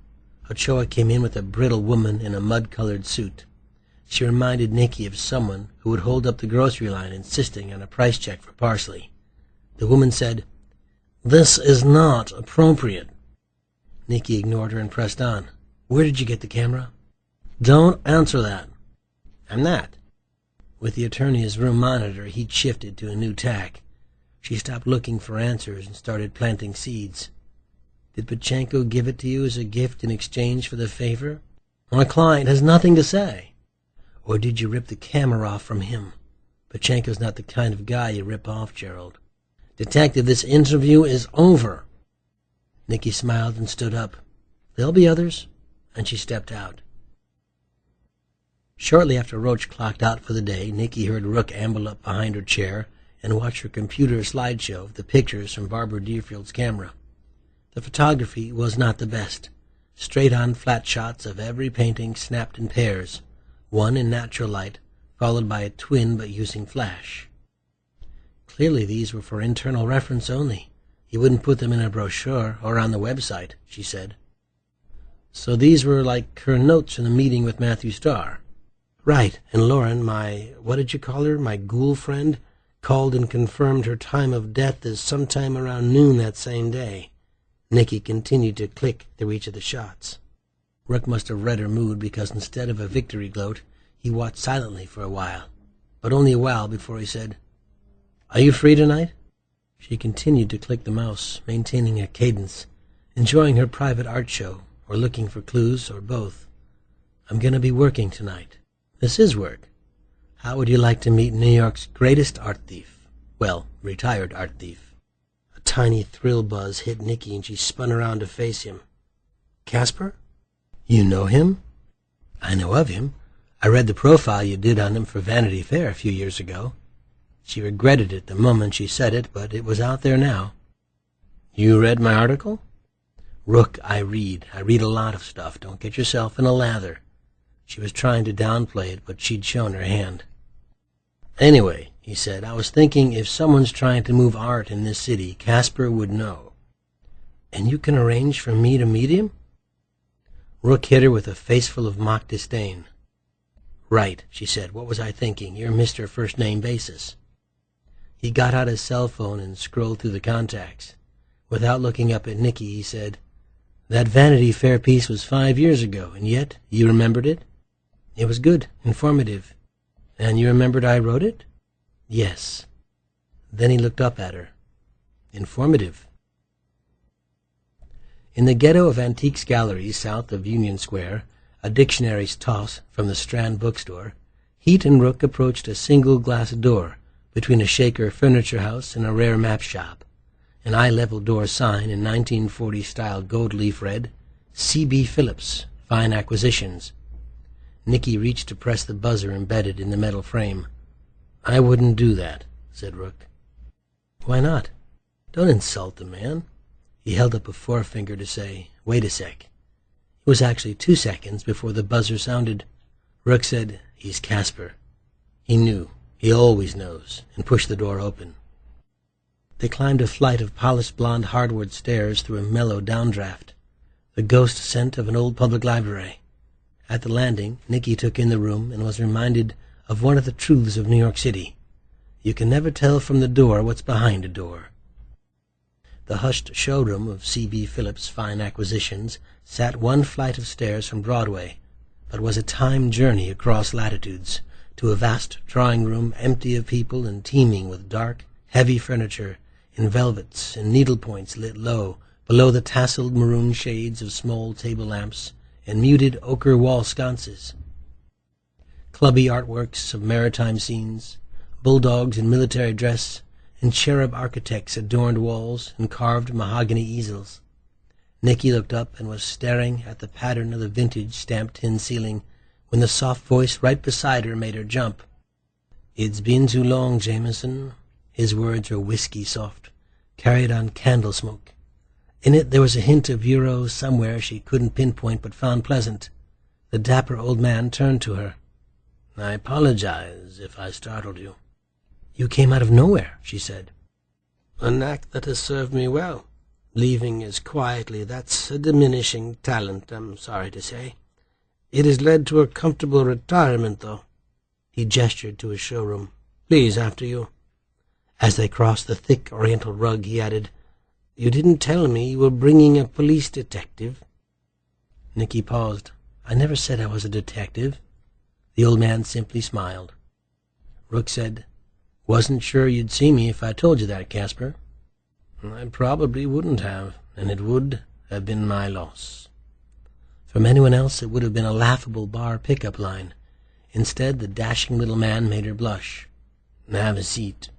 A: Ochoa came in with a brittle woman in a mud-colored suit. She reminded Nicky of someone who would hold up the grocery line insisting on a price check for parsley. The woman said, "This is not appropriate." Nicky ignored her and pressed on. "Where did you get the camera?" "Don't answer that." "I'm not." With the attorney's room monitor, he'd shifted to a new tack. She stopped looking for answers and started planting seeds. "Did Pachenko give it to you as a gift in exchange for the favor?" "My client has nothing to say." "Or did you rip the camera off from him?" "Pachenko's not the kind of guy you rip off, Gerald." "Detective, this interview is over." Nicky smiled and stood up. "There'll be others," and she stepped out. Shortly after Roach clocked out for the day, Nicky heard Rook amble up behind her chair and watch her computer slideshow of the pictures from Barbara Deerfield's camera. The photography was not the best. Straight-on flat shots of every painting snapped in pairs, one in natural light, followed by a twin but using flash. Clearly these were for internal reference only. You wouldn't put them in a brochure or on the website, she said. "So these were like her notes from the meeting with Matthew Starr." "Right, and Lauren, what did you call her, my ghoul friend, called and confirmed her time of death is sometime around noon that same day." Nicky continued to click through each of the shots. Rook must have read her mood, because instead of a victory gloat, he watched silently for a while, but only a while before he said, "Are you free tonight?" She continued to click the mouse, maintaining a cadence, enjoying her private art show, or looking for clues, or both. "I'm going to be working tonight." "This is work. How would you like to meet New York's greatest art thief? Well, retired art thief." A tiny thrill buzz hit Nicky, and she spun around to face him. "Casper? You know him?" "I know of him. I read the profile you did on him for Vanity Fair a few years ago." She regretted it the moment she said it, but it was out there now. "You read my article?" "Rook, I read. I read a lot of stuff. Don't get yourself in a lather." She was trying to downplay it, but she'd shown her hand. "Anyway," he said, "I was thinking if someone's trying to move art in this city, Casper would know." "And you can arrange for me to meet him?" Rook hit her with a face full of mock disdain. "Right," she said. "What was I thinking? You're Mr. First Name Basis." He got out his cell phone and scrolled through the contacts. Without looking up at Nicky, he said, "That Vanity Fair piece was 5 years ago, and yet you remembered it?" "It was good, informative." "And you remembered I wrote it?" "Yes." Then he looked up at her. "Informative." In the ghetto of Antiques Galleries south of Union Square, a dictionary's toss from the Strand bookstore, Heat and Rook approached a single glass door between a Shaker furniture house and a rare map shop. An eye-level door sign in 1940-style gold leaf read, "C.B. Phillips, Fine Acquisitions." Nicky reached to press the buzzer embedded in the metal frame. "I wouldn't do that," said Rook. "Why not? Don't insult the man." He held up a forefinger to say, "Wait a sec." It was actually 2 seconds before the buzzer sounded. Rook said, "He's Casper." He knew. He always knows, and pushed the door open. They climbed a flight of polished blonde hardwood stairs through a mellow downdraft, the ghost scent of an old public library. At the landing, Nicky took in the room and was reminded of one of the truths of New York City. You can never tell from the door what's behind a door. The hushed showroom of C.B. Phillips' Fine Acquisitions sat 1 flight of stairs from Broadway, but was a time journey across latitudes, to a vast drawing room empty of people and teeming with dark, heavy furniture in velvets and needlepoints lit low below the tasseled maroon shades of small table lamps and muted ochre wall sconces. Clubby artworks of maritime scenes, bulldogs in military dress, and cherub architects adorned walls and carved mahogany easels. Nicky looked up and was staring at the pattern of the vintage stamped tin ceiling when the soft voice right beside her made her jump. "It's been too long, Jameson." His words were whiskey soft, carried on candle smoke. In it there was a hint of Euro somewhere she couldn't pinpoint but found pleasant. The dapper old man turned to her. "I apologize if I startled you." "You came out of nowhere," she said. "An act that has served me well. Leaving as quietly, that's a diminishing talent, I'm sorry to say. It has led to a comfortable retirement, though." He gestured to his showroom. "Please, after you." As they crossed the thick oriental rug, he added, "You didn't tell me you were bringing a police detective." Nicky paused. "I never said I was a detective." The old man simply smiled. Rook said, "Wasn't sure you'd see me if I told you that, Casper." "I probably wouldn't have, and it would have been my loss." From anyone else it would have been a laughable bar pickup line. Instead, the dashing little man made her blush. "Have a seat."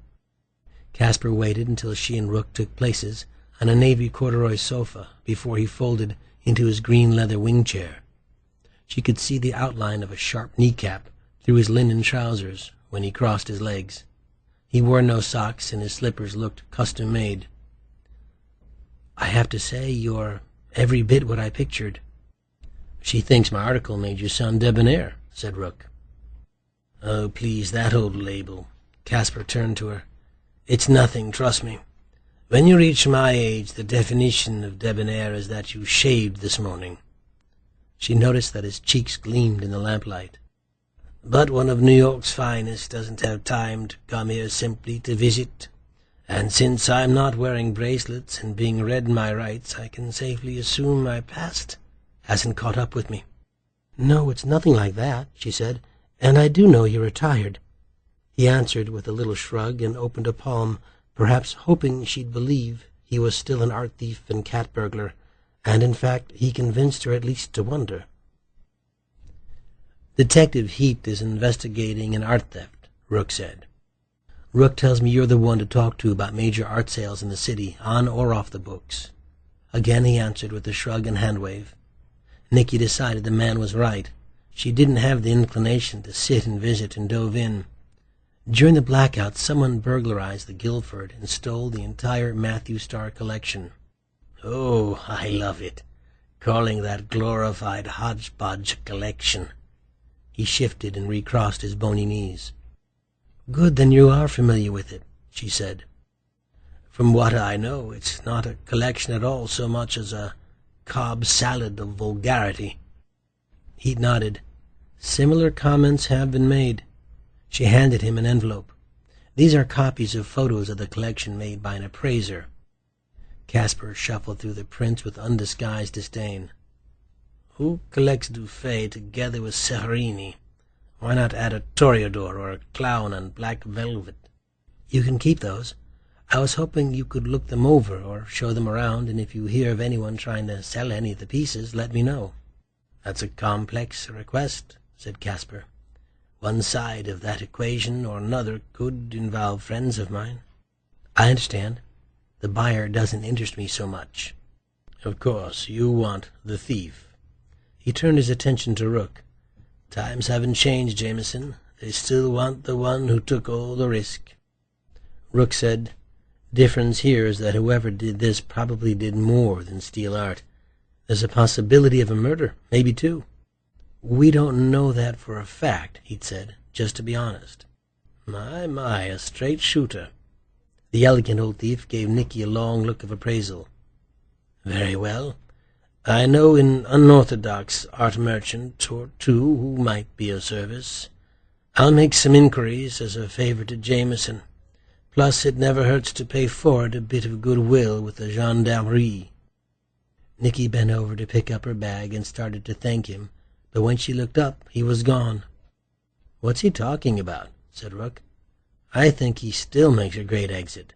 A: Casper waited until she and Rook took places on a navy corduroy sofa before he folded into his green leather wing chair. She could see the outline of a sharp kneecap through his linen trousers when he crossed his legs. He wore no socks, and his slippers looked custom-made. "I have to say you're every bit what I pictured." "She thinks my article made you sound debonair," said Rook. "Oh, please, that old label." Casper turned to her. "It's nothing, trust me. When you reach my age, the definition of debonair is that you shaved this morning." She noticed that his cheeks gleamed in the lamplight. "But one of New York's finest doesn't have time to come here simply to visit. And since I'm not wearing bracelets and being read my rights, I can safely assume my past hasn't caught up with me." "No, it's nothing like that," she said, "and I do know you're retired." He answered with a little shrug and opened a palm, perhaps hoping she'd believe he was still an art thief and cat burglar, and in fact he convinced her at least to wonder. "Detective Heat is investigating an art theft," Rook said. "Rook tells me you're the one to talk to about major art sales in the city, on or off the books." Again he answered with a shrug and hand wave. Nicky decided the man was right. She didn't have the inclination to sit and visit, and dove in. During the blackout, someone burglarized the Guilford and stole the entire Matthew Star collection. "Oh, I love it. Calling that glorified hodgepodge collection." He shifted and recrossed his bony knees. "Good, then you are familiar with it," she said. "From what I know, it's not a collection at all so much as a Cobb salad of vulgarity." He nodded. "Similar comments have been made." She handed him an envelope. "These are copies of photos of the collection made by an appraiser." Casper shuffled through the prints with undisguised disdain. "Who collects Dufay together with Serrini? Why not add a Toreador or a clown on black velvet?" "You can keep those. I was hoping you could look them over or show them around, and if you hear of anyone trying to sell any of the pieces, let me know." "That's a complex request," said Casper. "One side of that equation or another could involve friends of mine." "I understand. The buyer doesn't interest me so much." "Of course, you want the thief." He turned his attention to Rook. "Times haven't changed, Jameson. They still want the one who took all the risk." Rook said, "Difference here is that whoever did this probably did more than steal art. There's a possibility of a murder, maybe two." "We don't know that for a fact," he'd said, "just to be honest." My, a straight shooter." The elegant old thief gave Nicky a long look of appraisal. "Very well. I know an unorthodox art merchant or two who might be of service. I'll make some inquiries as a favor to Jameson. Plus, it never hurts to pay forward a bit of goodwill with the gendarmerie." Nicky bent over to pick up her bag and started to thank him, but when she looked up, he was gone. "What's he talking about?" said Rook. "I think he still makes a great exit."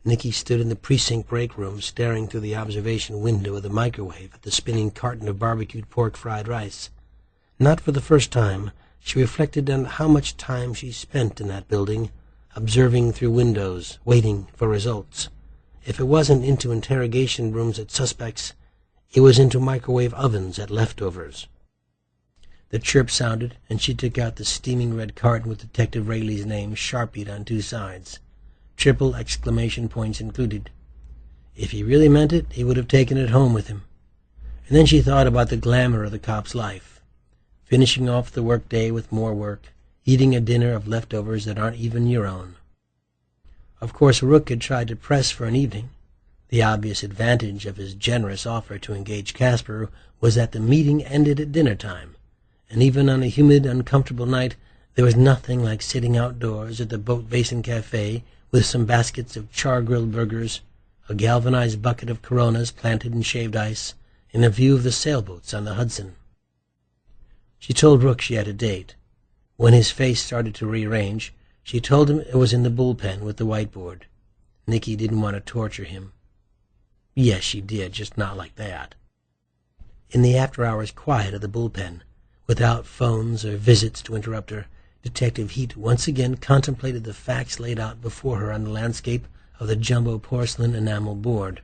A: Nicky stood in the precinct break room staring through the observation window of the microwave at the spinning carton of barbecued pork fried rice. Not for the first time, she reflected on how much time she spent in that building, observing through windows, waiting for results. If it wasn't into interrogation rooms at suspects, it was into microwave ovens at leftovers. The chirp sounded, and she took out the steaming red carton with Detective Rayleigh's name sharpied on two sides. Triple exclamation points included. If he really meant it, he would have taken it home with him. And then she thought about the glamour of the cop's life. Finishing off the workday with more work, eating a dinner of leftovers that aren't even your own. Of course, Rook had tried to press for an evening. The obvious advantage of his generous offer to engage Casper was that the meeting ended at dinner time, and even on a humid, uncomfortable night, there was nothing like sitting outdoors at the Boat Basin Cafe with some baskets of char-grilled burgers, a galvanized bucket of Coronas planted in shaved ice, and a view of the sailboats on the Hudson. She told Rook she had a date. When his face started to rearrange, she told him it was in the bullpen with the whiteboard. Nicky didn't want to torture him. Yes, she did, just not like that. In the after-hours quiet of the bullpen, without phones or visits to interrupt her, Detective Heat once again contemplated the facts laid out before her on the landscape of the jumbo porcelain enamel board.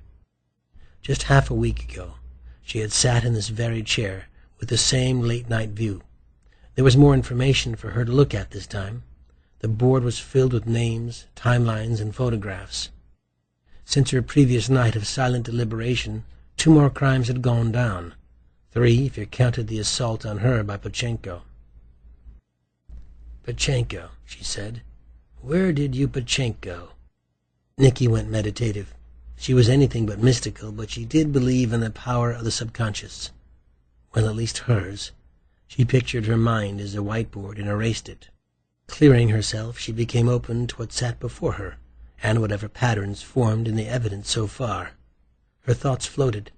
A: Just half a week ago, she had sat in this very chair with the same late-night view. There was more information for her to look at this time. The board was filled with names, timelines, and photographs. Since her previous night of silent deliberation, 2 more crimes had gone down. 3, if you counted the assault on her by Pachenko. Pachenko, she said. Where did you Pachenko? Nicky went meditative. She was anything but mystical, but she did believe in the power of the subconscious. Well, at least hers. She pictured her mind as a whiteboard and erased it. Clearing herself, she became open to what sat before her, and whatever patterns formed in the evidence so far. Her thoughts floated.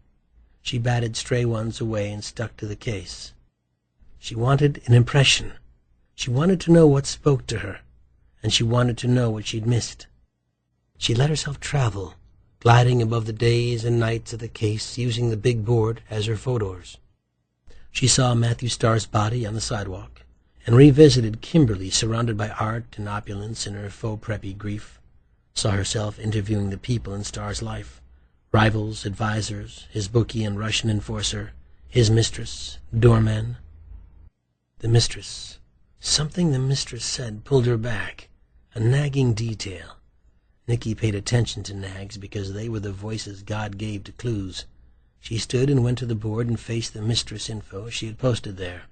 A: She batted stray ones away and stuck to the case. She wanted an impression. She wanted to know what spoke to her, and she wanted to know what she'd missed. She let herself travel, gliding above the days and nights of the case, using the big board as her photos. She saw Matthew Starr's body on the sidewalk, and revisited Kimberly surrounded by art and opulence in her faux preppy grief. Saw herself interviewing the people in Starr's life, rivals, advisors, his bookie and Russian enforcer, his mistress, doorman. The mistress. Something the mistress said pulled her back, a nagging detail. Nicky paid attention to nags because they were the voices God gave to clues. She stood and went to the board and faced the mistress info she had posted there.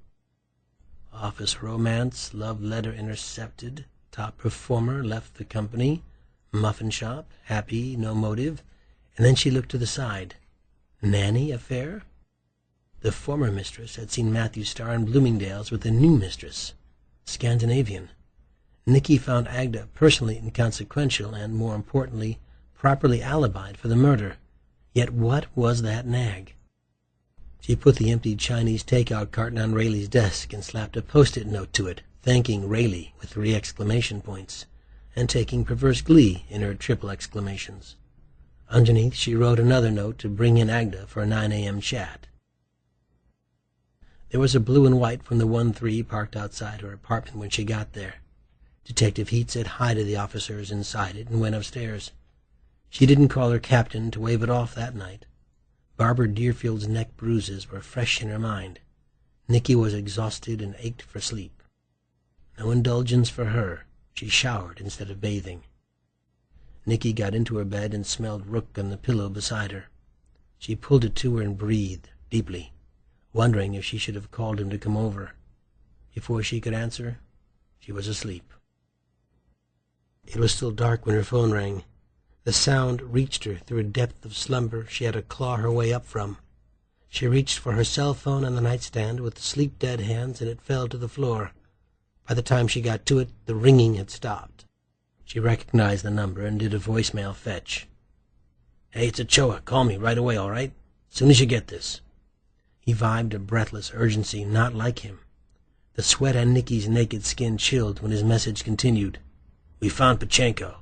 A: Office romance, love letter intercepted, top performer left the company, muffin shop, happy, no motive, and then she looked to the side. Nanny affair? The former mistress had seen Matthew Starr in Bloomingdale's with the new mistress. Scandinavian. Nicky found Agda personally inconsequential and, more importantly, properly alibied for the murder. Yet what was that nag? She put the empty Chinese takeout carton on Rayleigh's desk and slapped a post-it note to it, thanking Rayleigh with 3 exclamation points, and taking perverse glee in her triple exclamations. Underneath, she wrote another note to bring in Agda for a 9 a.m. chat. There was a blue and white from the 1-3 parked outside her apartment when she got there. Detective Heat said hi to the officers inside it and went upstairs. She didn't call her captain to wave it off that night. Barbara Deerfield's neck bruises were fresh in her mind. Nicky was exhausted and ached for sleep. No indulgence for her. She showered instead of bathing. Nicky got into her bed and smelled Rook on the pillow beside her. She pulled it to her and breathed deeply, wondering if she should have called him to come over. Before she could answer, she was asleep. It was still dark when her phone rang. The sound reached her through a depth of slumber she had to claw her way up from. She reached for her cell phone on the nightstand with sleep-dead hands, and it fell to the floor. By the time she got to it, the ringing had stopped. She recognized the number and did a voicemail fetch. "Hey, it's Ochoa. Call me right away, all right? Soon as you get this." He vibed a breathless urgency not like him. The sweat on Nicky's naked skin chilled when his message continued. "We found Pachenko.